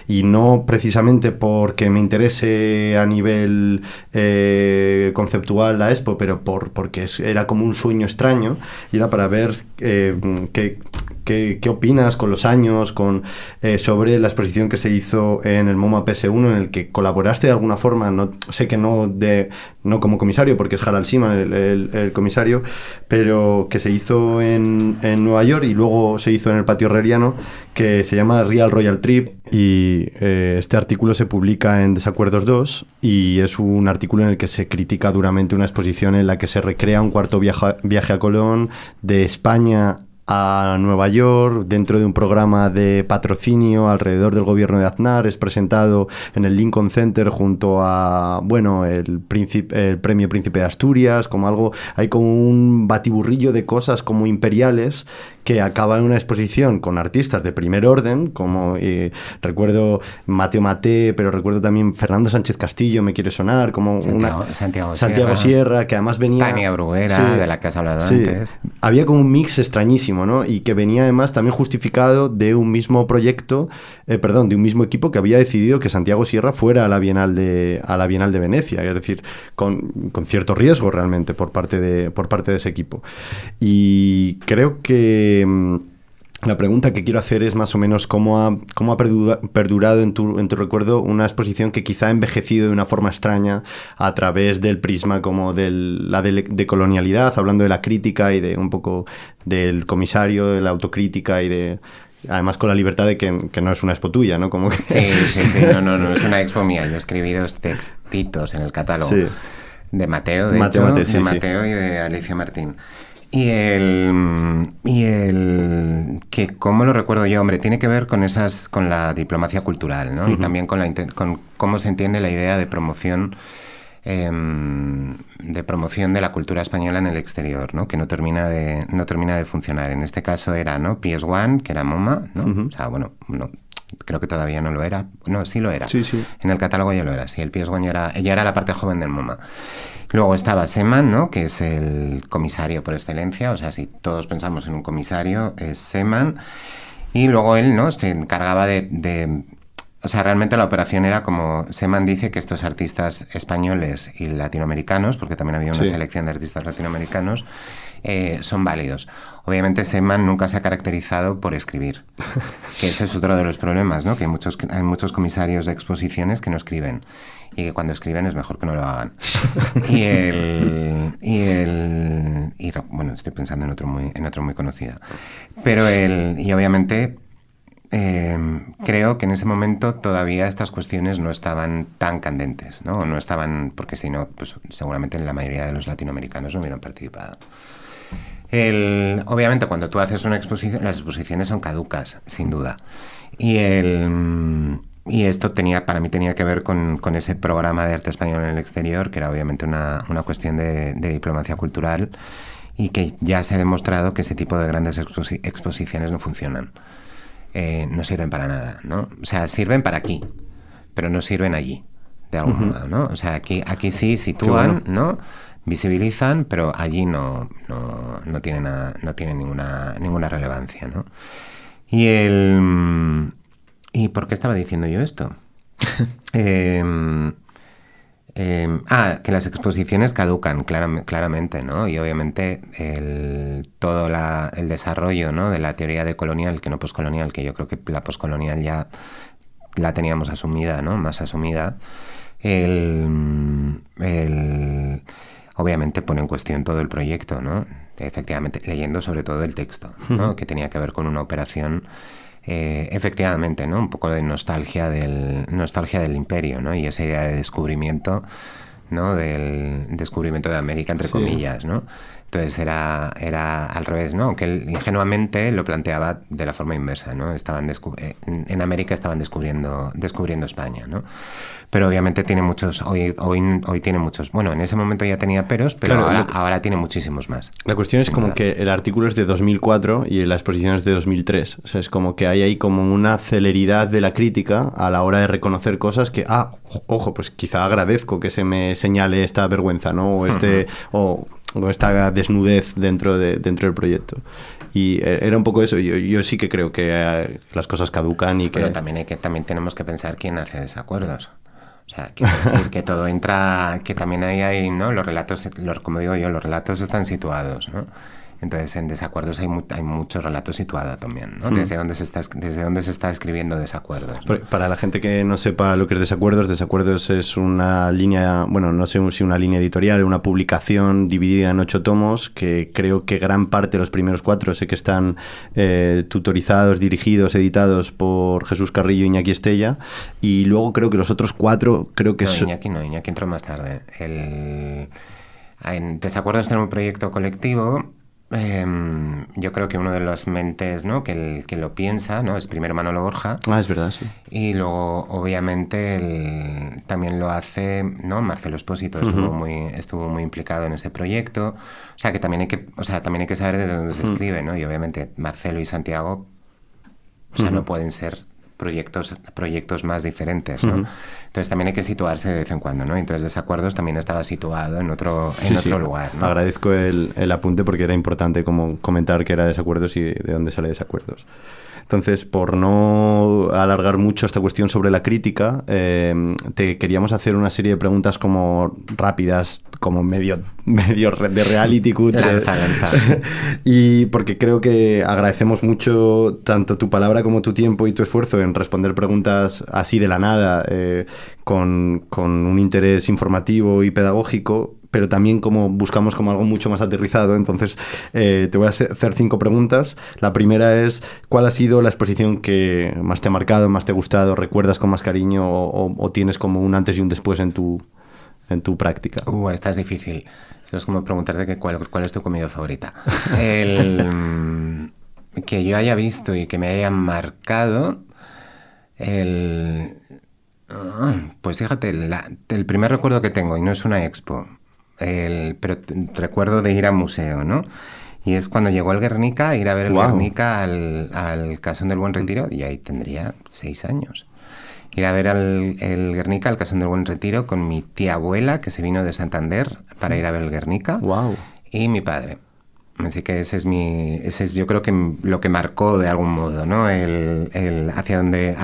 y no precisamente porque me interese a nivel conceptual la expo, pero porque era como un sueño extraño, y era para ver qué opinas con los años sobre la exposición que se hizo en el MoMA PS1, en el que colaboraste de alguna forma, no sé que no como comisario, porque es Harald Sima el comisario, pero que se hizo en Nueva York y luego se hizo en el Patio Herreriano, que se llama Real Royal Trip, y este artículo se publica en Desacuerdos 2 y es un artículo en el que se critica duramente una exposición en la que se recrea un cuarto viaje a Colón de España a Nueva York dentro de un programa de patrocinio alrededor del gobierno de Aznar. Es presentado en el Lincoln Center junto a, bueno, el premio Príncipe de Asturias, como algo, hay como un batiburrillo de cosas como imperiales que acaba en una exposición con artistas de primer orden, como recuerdo Mateo Maté, pero recuerdo también Fernando Sánchez Castillo, me quiere sonar, como Santiago Sierra, que además venía... Tania Bruguera, sí, de la que has hablado sí, antes. había como un mix extrañísimo, ¿no? Y que venía además también justificado de un mismo proyecto, de un mismo equipo que había decidido que Santiago Sierra fuera a la Bienal de Venecia, es decir, con cierto riesgo realmente por parte de ese equipo. Y creo que la pregunta que quiero hacer es más o menos cómo ha perdurado en tu recuerdo una exposición que quizá ha envejecido de una forma extraña a través del prisma como de la decolonialidad, hablando de la crítica y de un poco del comisario, de la autocrítica y de... Además con la libertad de que no es una expo tuya, ¿no? Como que... Sí, no es una expo mía. Yo escribí 2 textitos en el catálogo de Mateo, Mateo y de Alicia Martín. Y el que, ¿cómo lo recuerdo yo? Hombre, tiene que ver con la diplomacia cultural, ¿no? Y también con cómo se entiende la idea de promoción de la cultura española en el exterior, ¿no? Que no termina de funcionar. En este caso era, ¿no? PS1, que era MoMA, ¿no? O sea, bueno, no, creo que todavía no lo era. No, sí lo era. Sí. En el catálogo ya lo era. Sí, el PS1 ya era la parte joven del MoMA. Luego estaba Seman, ¿no? Que es el comisario por excelencia. O sea, si todos pensamos en un comisario, es Seman. Y luego él, ¿no? Se encargaba o sea, realmente la operación era como... Seman dice que estos artistas españoles y latinoamericanos, porque también había una selección de artistas latinoamericanos, son válidos. Obviamente Seman nunca se ha caracterizado por escribir, que ese es otro de los problemas, ¿no? Que hay muchos comisarios de exposiciones que no escriben, y que cuando escriben es mejor que no lo hagan. Bueno, estoy pensando en otro muy conocido. Pero y obviamente... creo que en ese momento todavía estas cuestiones no estaban tan candentes, ¿no? No estaban, porque si no, pues seguramente la mayoría de los latinoamericanos no hubieran participado. Obviamente cuando tú haces una exposición, las exposiciones son caducas, sin duda. Y esto para mí tenía que ver con ese programa de arte español en el exterior, que era obviamente una cuestión de diplomacia cultural, y que ya se ha demostrado que ese tipo de grandes exposiciones no funcionan. No sirven para nada, ¿no? O sea, sirven para aquí, pero no sirven allí, de algún modo, ¿no? O sea, aquí sí sitúan, ¿no? Visibilizan, pero allí no tienen ninguna relevancia, ¿no? ¿Y por qué estaba diciendo yo esto? Que las exposiciones caducan, claramente, ¿no? Y obviamente todo el desarrollo, ¿no? De la teoría decolonial, que no poscolonial, que yo creo que la poscolonial ya la teníamos asumida, ¿no? Más asumida. Obviamente pone en cuestión todo el proyecto, ¿no? Efectivamente, leyendo sobre todo el texto, ¿no? Que tenía que ver con una operación... efectivamente, ¿no? Un poco de nostalgia del imperio, ¿no? Y esa idea de descubrimiento, ¿no? Del descubrimiento de América, entre comillas, ¿no? Entonces era al revés, ¿no? Aunque él ingenuamente lo planteaba de la forma inversa, ¿no? En América estaban descubriendo España, ¿no? Pero obviamente tiene muchos, hoy tiene muchos, bueno, en ese momento ya tenía peros, pero claro, ahora tiene muchísimos más. La cuestión es como que el artículo es de 2004 y la exposición es de 2003, o sea, es como que hay ahí como una celeridad de la crítica a la hora de reconocer cosas que, ojo, pues quizá agradezco que se me señale esta vergüenza, ¿no? O o esta desnudez dentro del proyecto. Y era un poco eso. Yo sí que creo que las cosas caducan y que... Pero también tenemos que pensar quién hace desacuerdos. O sea, quiero decir que todo entra... Que también hay, ¿no? Los relatos, como digo yo, los relatos están situados, ¿no? Entonces, en desacuerdos hay mucho relato situado también, ¿no? Desde dónde se está escribiendo desacuerdos, ¿no? Para la gente que no sepa lo que es desacuerdos es una línea, bueno, no sé si una línea editorial, una publicación dividida en 8 tomos, que creo que gran parte de los primeros 4 sé que están tutorizados, dirigidos, editados por Jesús Carrillo y Iñaki Estella, y luego creo que los otros 4 creo que... Iñaki entró más tarde. Desacuerdos era un proyecto colectivo. yo creo que uno de las mentes, ¿no? que lo piensa, ¿no? Es primero Manolo Borja. Ah, es verdad, sí. Y luego, obviamente, también lo hace, ¿no? Marcelo Espósito estuvo muy implicado en ese proyecto. O sea, que también hay que saber de dónde se escribe, ¿no? Y obviamente Marcelo y Santiago, o sea, no pueden ser proyectos más diferentes, ¿no? Entonces también hay que situarse de vez en cuando, ¿no? Entonces Desacuerdos también estaba situado en otro lugar, ¿no? Agradezco el apunte porque era importante como comentar que era Desacuerdos y de dónde sale Desacuerdos. Entonces, por no alargar mucho esta cuestión sobre la crítica, te queríamos hacer una serie de preguntas como rápidas, como medio de reality cutre. Lanza. Y porque creo que agradecemos mucho tanto tu palabra como tu tiempo y tu esfuerzo en responder preguntas así de la nada, con un interés informativo y pedagógico, pero también como buscamos como algo mucho más aterrizado. Entonces, te voy a hacer 5 preguntas. La primera es, ¿cuál ha sido la exposición que más te ha marcado, más te ha gustado, recuerdas con más cariño o tienes como un antes y un después en tu práctica? Esta es difícil. Eso es como preguntarte que cuál es tu comida favorita. Que yo haya visto y que me haya marcado, pues fíjate, el primer recuerdo que tengo, y no es una expo, pero recuerdo de ir a museo, ¿no? Y es cuando llegó el Guernica, ir a ver el Guernica al Casón del Buen Retiro, y ahí tendría 6 años. Ir a ver el Guernica, al Casón del Buen Retiro, con mi tía abuela, que se vino de Santander para ir a ver el Guernica, y mi padre. Así que ese es yo creo que lo que marcó de algún modo, ¿no? El hacia dónde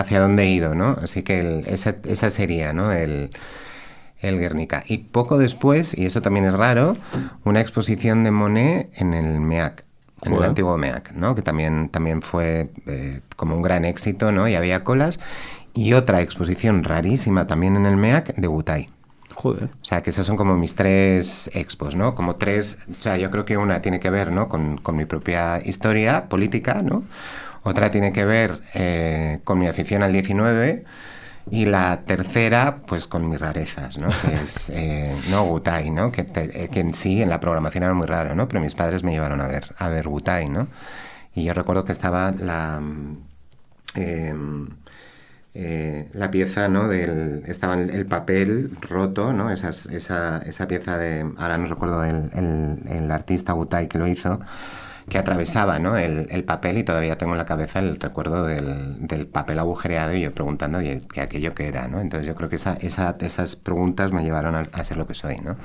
he ido, ¿no? Así que esa sería, ¿no? El Guernica. Y poco después, y eso también es raro, una exposición de Monet en el MEAC, en el antiguo MEAC, ¿no? Que también fue como un gran éxito, ¿no? Y había colas. Y otra exposición rarísima también en el MEAC de Butaille. Joder. O sea, que esas son como mis 3 expos, ¿no? Como 3, o sea, yo creo que una tiene que ver, ¿no? con mi propia historia política, ¿no? Otra tiene que ver con mi afición al 19, y la tercera, pues con mis rarezas, ¿no? Que es, no, Butaille, ¿no? Que en sí, en la programación era muy raro, ¿no? Pero mis padres me llevaron a ver Butaille, ¿no? Y yo recuerdo que estaba la pieza, ¿no? Estaba el papel roto, ¿no? Esa pieza ahora no recuerdo el artista Butaille que lo hizo, que atravesaba, ¿no? el papel, y todavía tengo en la cabeza el recuerdo del papel agujereado y yo preguntando, oye, ¿qué aquello que era, ¿no? Entonces yo creo que esas preguntas me llevaron a ser lo que soy, ¿no?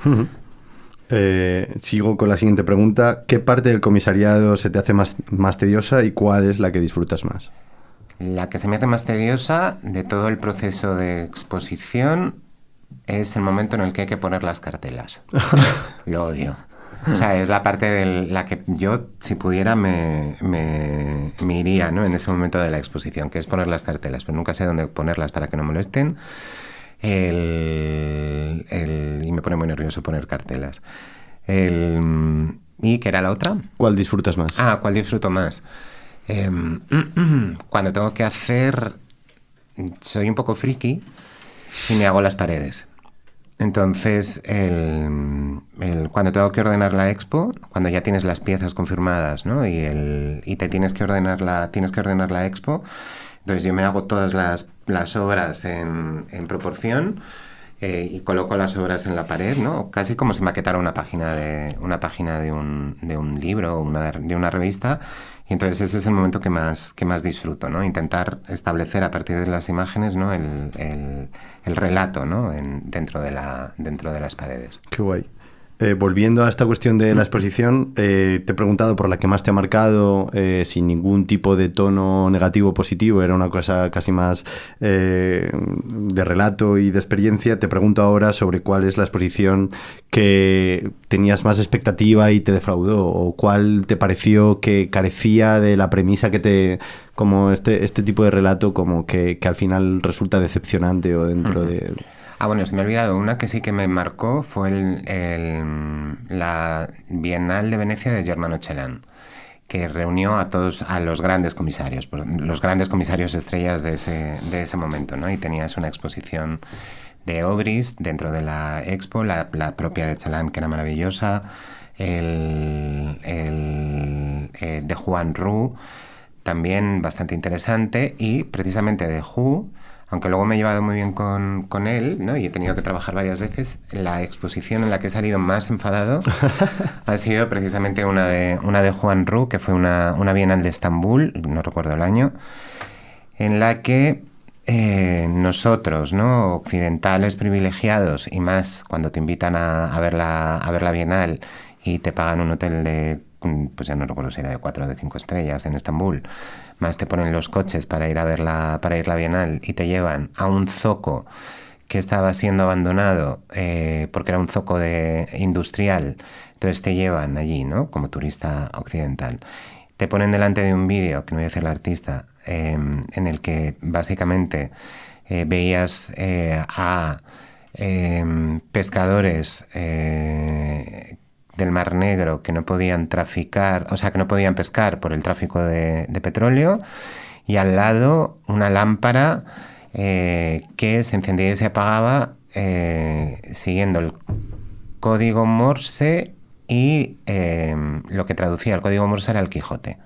Sigo con la siguiente pregunta. ¿Qué parte del comisariado se te hace más tediosa y cuál es la que disfrutas más? La que se me hace más tediosa de todo el proceso de exposición es el momento en el que hay que poner las cartelas. Lo odio. O sea, es la parte de la que yo, si pudiera, me iría, ¿no? En ese momento de la exposición, que es poner las cartelas, pero nunca sé dónde ponerlas para que no molesten. Y me pone muy nervioso poner cartelas. ¿Y qué era la otra? ¿Cuál disfrutas más? ¿Cuál disfruto más? Cuando tengo que hacer... Soy un poco friki y me hago las paredes. Entonces, cuando tengo que ordenar la expo, cuando ya tienes las piezas confirmadas, ¿no? Y te tienes que ordenar la expo, entonces yo me hago todas las obras en proporción, y coloco las obras en la pared, ¿no? Casi como si maquetara una página de un libro o de una revista. Y entonces ese es el momento que más disfruto, ¿no? Intentar establecer a partir de las imágenes, ¿no? el relato, ¿no? dentro de las paredes. Qué guay. Volviendo a esta cuestión de la exposición, te he preguntado por la que más te ha marcado, sin ningún tipo de tono negativo o positivo, era una cosa casi más de relato y de experiencia. Te pregunto ahora sobre cuál es la exposición que tenías más expectativa y te defraudó, o cuál te pareció que carecía de la premisa como este tipo de relato, como que al final resulta decepcionante o dentro de... Bueno, se me ha olvidado. Una que sí que me marcó fue la Bienal de Venecia de Germano Celan, que reunió a los grandes comisarios estrellas de ese momento, ¿no? Y tenías una exposición de obris dentro de la expo, la propia de Celan, que era maravillosa, de Juan Ru, también bastante interesante, y precisamente de Hu, aunque luego me he llevado muy bien con él, ¿no? Y he tenido que trabajar varias veces, la exposición en la que he salido más enfadado ha sido precisamente una de Juan Ru, que fue una bienal de Estambul, no recuerdo el año, en la que nosotros, ¿no? Occidentales privilegiados, y más cuando te invitan a ver la bienal y te pagan un hotel de, pues ya no recuerdo si era de 4 o de 5 estrellas en Estambul, más te ponen los coches para ir a ver la bienal y te llevan a un zoco que estaba siendo abandonado porque era un zoco industrial, entonces te llevan allí, ¿no? Como turista occidental. Te ponen delante de un vídeo, que no voy a decir el artista, en el que básicamente veías a pescadores del Mar Negro que no podían traficar, o sea, que no podían pescar por el tráfico de petróleo, y al lado una lámpara que se encendía y se apagaba siguiendo el código Morse, y lo que traducía el código Morse era el Quijote.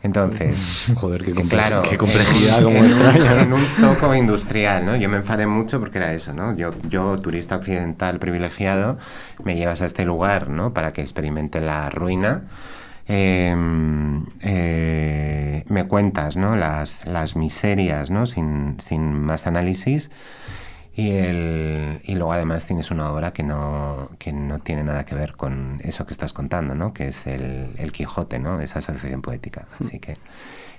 Entonces, joder, claro, qué complejidad, como extraña. En un zoco industrial, ¿no? Yo me enfadé mucho porque era eso, ¿no? Yo, turista occidental privilegiado, me llevas a este lugar, ¿no? Para que experimente la ruina. Me cuentas, ¿no? Las miserias, ¿no? Sin más análisis. Y luego además tienes una obra que no tiene nada que ver con eso que estás contando, ¿no? Que es el Quijote, ¿no? Esa asociación poética. Así que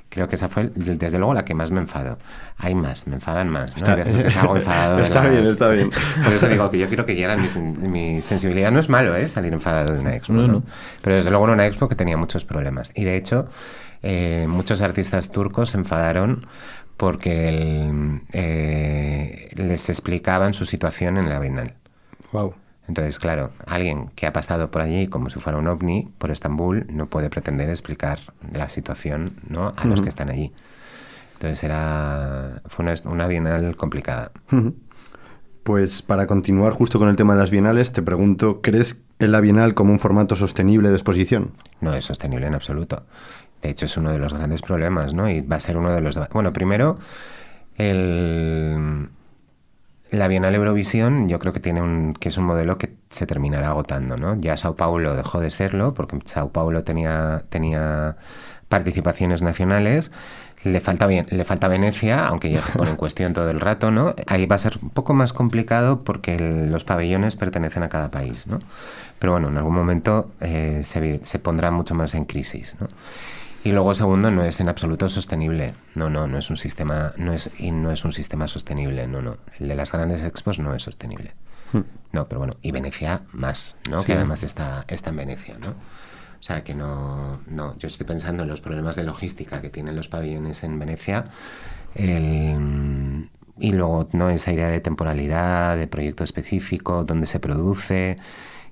creo que esa fue, desde luego, la que más me enfado. Hay más, me enfadan más, ¿no? Hay veces que salgo enfadado. Está bien. Por eso digo que yo quiero que llegue mi sensibilidad. No es malo, salir enfadado de una expo, ¿no? Pero desde luego era una expo que tenía muchos problemas. Y de hecho, muchos artistas turcos se enfadaron porque les explicaban su situación en la Bienal. Wow. Entonces, claro, alguien que ha pasado por allí como si fuera un ovni por Estambul no puede pretender explicar la situación, ¿no? A los que están allí. Entonces fue una Bienal complicada. Pues para continuar justo con el tema de las bienales, te pregunto, ¿crees en la Bienal como un formato sostenible de exposición? No es sostenible en absoluto. De hecho, es uno de los grandes problemas, ¿no? Y va a ser uno de los... Bueno, primero, la Bienal Eurovisión yo creo que es un modelo que se terminará agotando, ¿no? Ya Sao Paulo dejó de serlo, porque Sao Paulo tenía participaciones nacionales. Le falta Venecia, aunque ya se pone en cuestión todo el rato, ¿no? Ahí va a ser un poco más complicado porque los pabellones pertenecen a cada país, ¿no? Pero bueno, en algún momento se pondrá mucho más en crisis, ¿no? Y luego, segundo, no es en absoluto sostenible. No es un sistema, no es un sistema sostenible, no. El de las grandes expos no es sostenible. No, pero bueno, y Venecia más, ¿no? Sí. Que además está en Venecia, ¿no? O sea, que no, yo estoy pensando en los problemas de logística que tienen los pabellones en Venecia, y luego, ¿no? Esa idea de temporalidad, de proyecto específico, dónde se produce,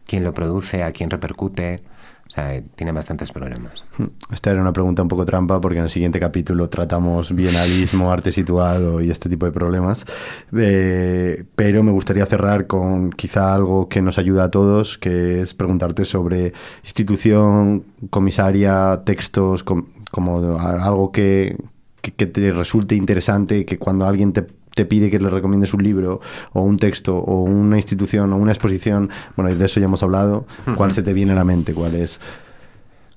quién lo produce, a quién repercute. O sea, tiene bastantes problemas. Esta era una pregunta un poco trampa porque en el siguiente capítulo tratamos bienalismo, arte situado y este tipo de problemas. Pero me gustaría cerrar con quizá algo que nos ayuda a todos, que es preguntarte sobre institución, comisaria, textos, como algo que te resulte interesante, que cuando alguien te pide que le recomiendes un libro o un texto o una institución o una exposición, bueno, de eso ya hemos hablado, ¿cuál se te viene a la mente? ¿Cuál es?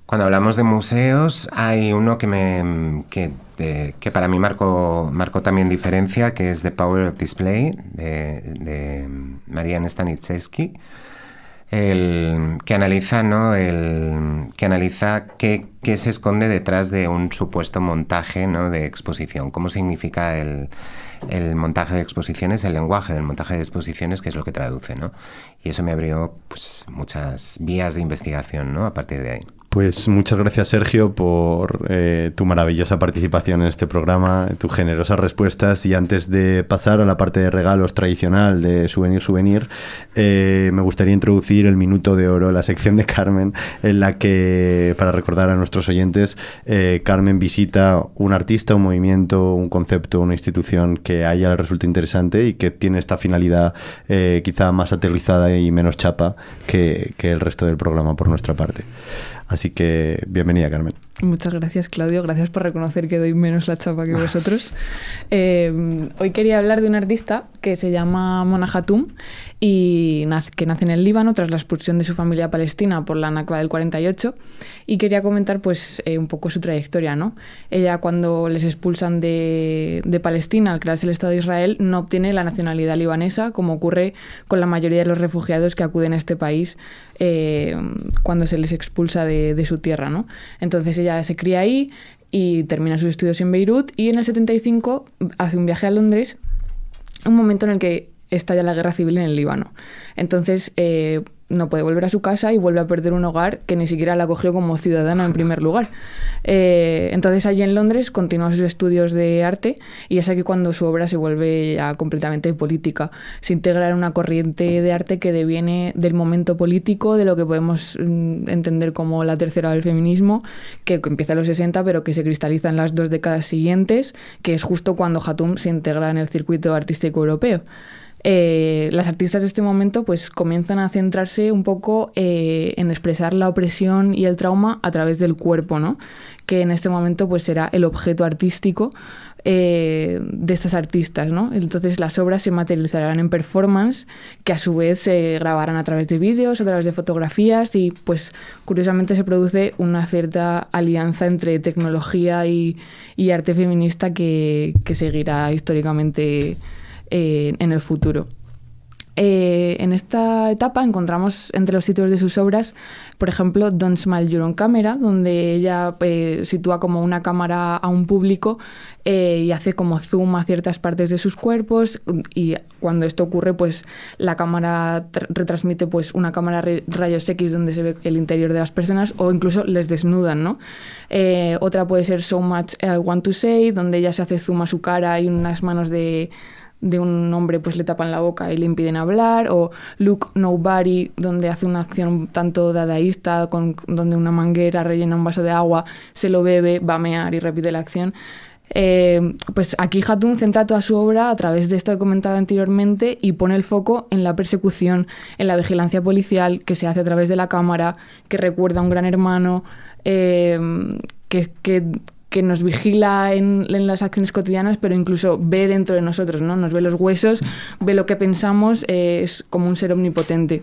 Cuando hablamos de museos, hay uno que para mí marcó también diferencia, que es The Power of Display, de Marian Staniszewski, que analiza, ¿no? Que analiza qué se esconde detrás de un supuesto montaje, ¿no? De exposición, cómo significa el montaje de exposiciones, el lenguaje del montaje de exposiciones, que es lo que traduce, ¿no? Y eso me abrió, pues, muchas vías de investigación, ¿no? A partir de ahí. Pues muchas gracias, Sergio, por tu maravillosa participación en este programa, tus generosas respuestas. Y antes de pasar a la parte de regalos tradicional de Souvenir, me gustaría introducir el Minuto de Oro, la sección de Carmen, en la que, para recordar a nuestros oyentes, Carmen visita un artista, un movimiento, un concepto, una institución que a ella le resulta interesante y que tiene esta finalidad quizá más aterrizada y menos chapa que el resto del programa por nuestra parte. Así que bienvenida, Carmen. Muchas gracias, Claudio. Gracias por reconocer que doy menos la chapa que vosotros. Hoy quería hablar de un artista que se llama Mona Hatoum y que nace en el Líbano tras la expulsión de su familia a Palestina por la Nakba del 48, y quería comentar pues un poco su trayectoria, ¿no? Ella, cuando les expulsan de Palestina al crearse el Estado de Israel, no obtiene la nacionalidad libanesa, como ocurre con la mayoría de los refugiados que acuden a este país cuando se les expulsa de su tierra, ¿no? Entonces ella se cría ahí y termina sus estudios en Beirut, y en el 75 hace un viaje a Londres, un momento en el que estalla la guerra civil en el Líbano. Entonces no puede volver a su casa y vuelve a perder un hogar que ni siquiera la acogió como ciudadana en primer lugar. Entonces allí en Londres continúa sus estudios de arte, y es aquí cuando su obra se vuelve ya completamente política. Se integra en una corriente de arte que deviene del momento político, de lo que podemos entender como la tercera del feminismo, que empieza en los 60 pero que se cristaliza en las 2 décadas siguientes, que es justo cuando Hatoum se integra en el circuito artístico europeo. Las artistas de este momento pues comienzan a centrarse un poco en expresar la opresión y el trauma a través del cuerpo, ¿no? Que en este momento pues será el objeto artístico de estas artistas, ¿no? Entonces las obras se materializarán en performance, que a su vez se grabarán a través de vídeos, a través de fotografías, y pues curiosamente se produce una cierta alianza entre tecnología y arte feminista que seguirá históricamente en el futuro. En esta etapa encontramos entre los títulos de sus obras, por ejemplo, Don't Smile You're on Camera, donde ella sitúa como una cámara a un público y hace como zoom a ciertas partes de sus cuerpos, y cuando esto ocurre pues la cámara retransmite pues una cámara rayos X donde se ve el interior de las personas, o incluso les desnudan, ¿no? Otra puede ser So Much I Want to Say, donde ella se hace zoom a su cara y unas manos de un hombre pues le tapan la boca y le impiden hablar, o Look Nobody, donde hace una acción tanto dadaísta, donde una manguera rellena un vaso de agua, se lo bebe, va a mear y repite la acción. Pues aquí Hatoum centra toda su obra a través de esto que he comentado anteriormente, y pone el foco en la persecución, en la vigilancia policial que se hace a través de la cámara, que recuerda a un gran hermano que nos vigila en las acciones cotidianas, pero incluso ve dentro de nosotros, ¿no? Nos ve los huesos, ve lo que pensamos, es como un ser omnipotente.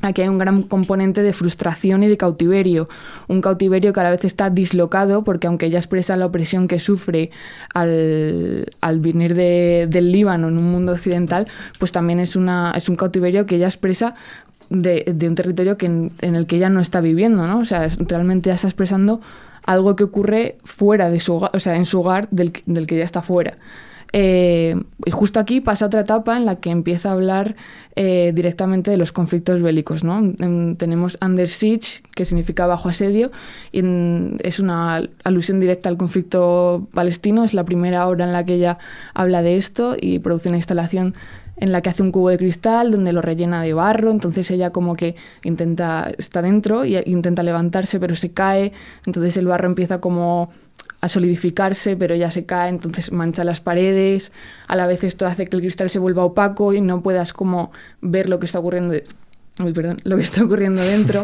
Aquí hay un gran componente de frustración y de cautiverio, un cautiverio que a la vez está dislocado, porque aunque ella expresa la opresión que sufre al venir del Líbano en un mundo occidental, pues también es un cautiverio que ella expresa de un territorio en el que ella no está viviendo, ¿no? O sea, realmente ella está expresando algo que ocurre fuera de su hogar, o sea, en su hogar del que ella está fuera. Y justo aquí pasa otra etapa en la que empieza a hablar directamente de los conflictos bélicos, ¿no? Tenemos Under Siege, que significa bajo asedio, y es una alusión directa al conflicto palestino. Es la primera obra en la que ella habla de esto y produce una instalación en la que hace un cubo de cristal donde lo rellena de barro. Entonces ella como que está dentro y intenta levantarse, pero se cae, entonces el barro empieza como a solidificarse, pero ella se cae, entonces mancha las paredes. A la vez esto hace que el cristal se vuelva opaco y no puedas como ver lo que está ocurriendo dentro.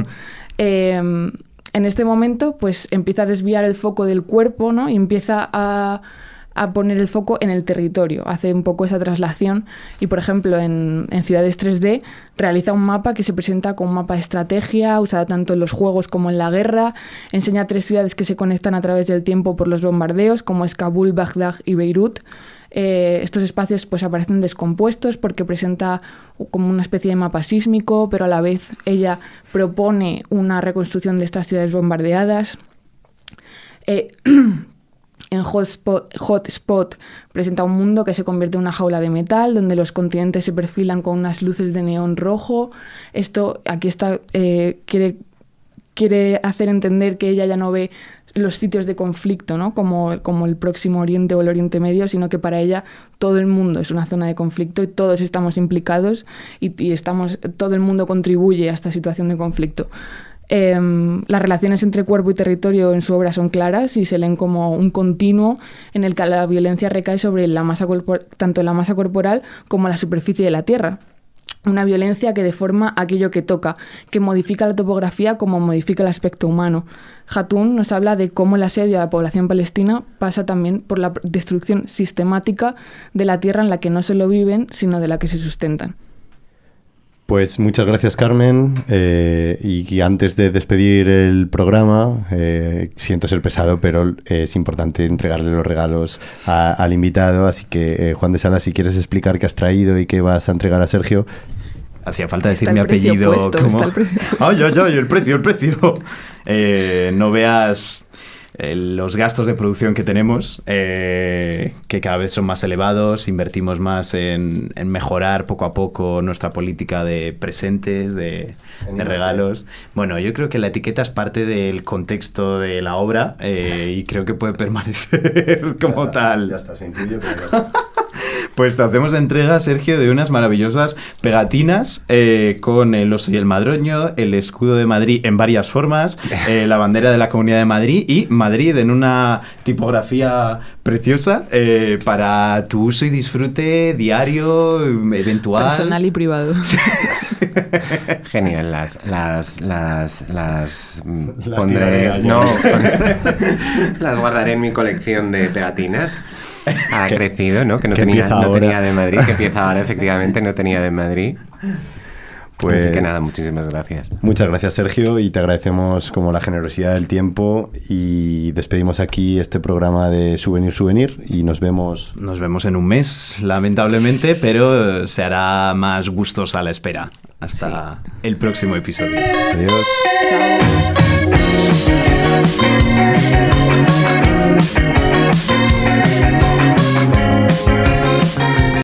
En este momento pues empieza a desviar el foco del cuerpo, ¿no? Y empieza a poner el foco en el territorio, hace un poco esa traslación, y por ejemplo en Ciudades 3D realiza un mapa que se presenta como un mapa de estrategia, usado tanto en los juegos como en la guerra. Enseña 3 ciudades que se conectan a través del tiempo por los bombardeos, como es Kabul, Bagdad y Beirut. Estos espacios pues aparecen descompuestos porque presenta como una especie de mapa sísmico, pero a la vez ella propone una reconstrucción de estas ciudades bombardeadas. En Hotspot presenta un mundo que se convierte en una jaula de metal, donde los continentes se perfilan con unas luces de neón rojo. Esto aquí quiere quiere hacer entender que ella ya no ve los sitios de conflicto, ¿no? como el Próximo Oriente o el Oriente Medio, sino que para ella todo el mundo es una zona de conflicto y todos estamos implicados y todo el mundo contribuye a esta situación de conflicto. Las relaciones entre cuerpo y territorio en su obra son claras y se leen como un continuo en el que la violencia recae sobre tanto la masa corporal como la superficie de la tierra. Una violencia que deforma aquello que toca, que modifica la topografía como modifica el aspecto humano. Hatoum nos habla de cómo el asedio a la población palestina pasa también por la destrucción sistemática de la tierra en la que no solo viven, sino de la que se sustentan. Pues muchas gracias, Carmen. Y antes de despedir el programa, siento ser pesado, pero es importante entregarle los regalos al invitado. Así que, Juan de Salas, si quieres explicar qué has traído y qué vas a entregar a Sergio. Hacía falta decir mi apellido. ¡Ay, el precio! No veas los gastos de producción que tenemos, que cada vez son más elevados. Invertimos más en mejorar poco a poco nuestra política de presentes, de regalos. Bueno, yo creo que la etiqueta es parte del contexto de la obra y creo que puede permanecer como tal. Ya está, se intuye, pero ya está. Pues te hacemos entrega, Sergio, de unas maravillosas pegatinas con el oso y el madroño, el escudo de Madrid en varias formas, la bandera de la Comunidad de Madrid y Madrid en una tipografía preciosa para tu uso y disfrute diario, eventual. Personal y privado. Genial, las pondré, las guardaré en mi colección de pegatinas. Ha crecido, ¿no? Que no tenía de Madrid, que empieza ahora, efectivamente, no tenía de Madrid. Pues, así que nada, muchísimas gracias. Muchas gracias, Sergio, y te agradecemos como la generosidad del tiempo y despedimos aquí este programa de Souvenir y nos vemos en un mes, lamentablemente, pero se hará más gustosa la espera. Hasta el próximo episodio. Adiós. Chao.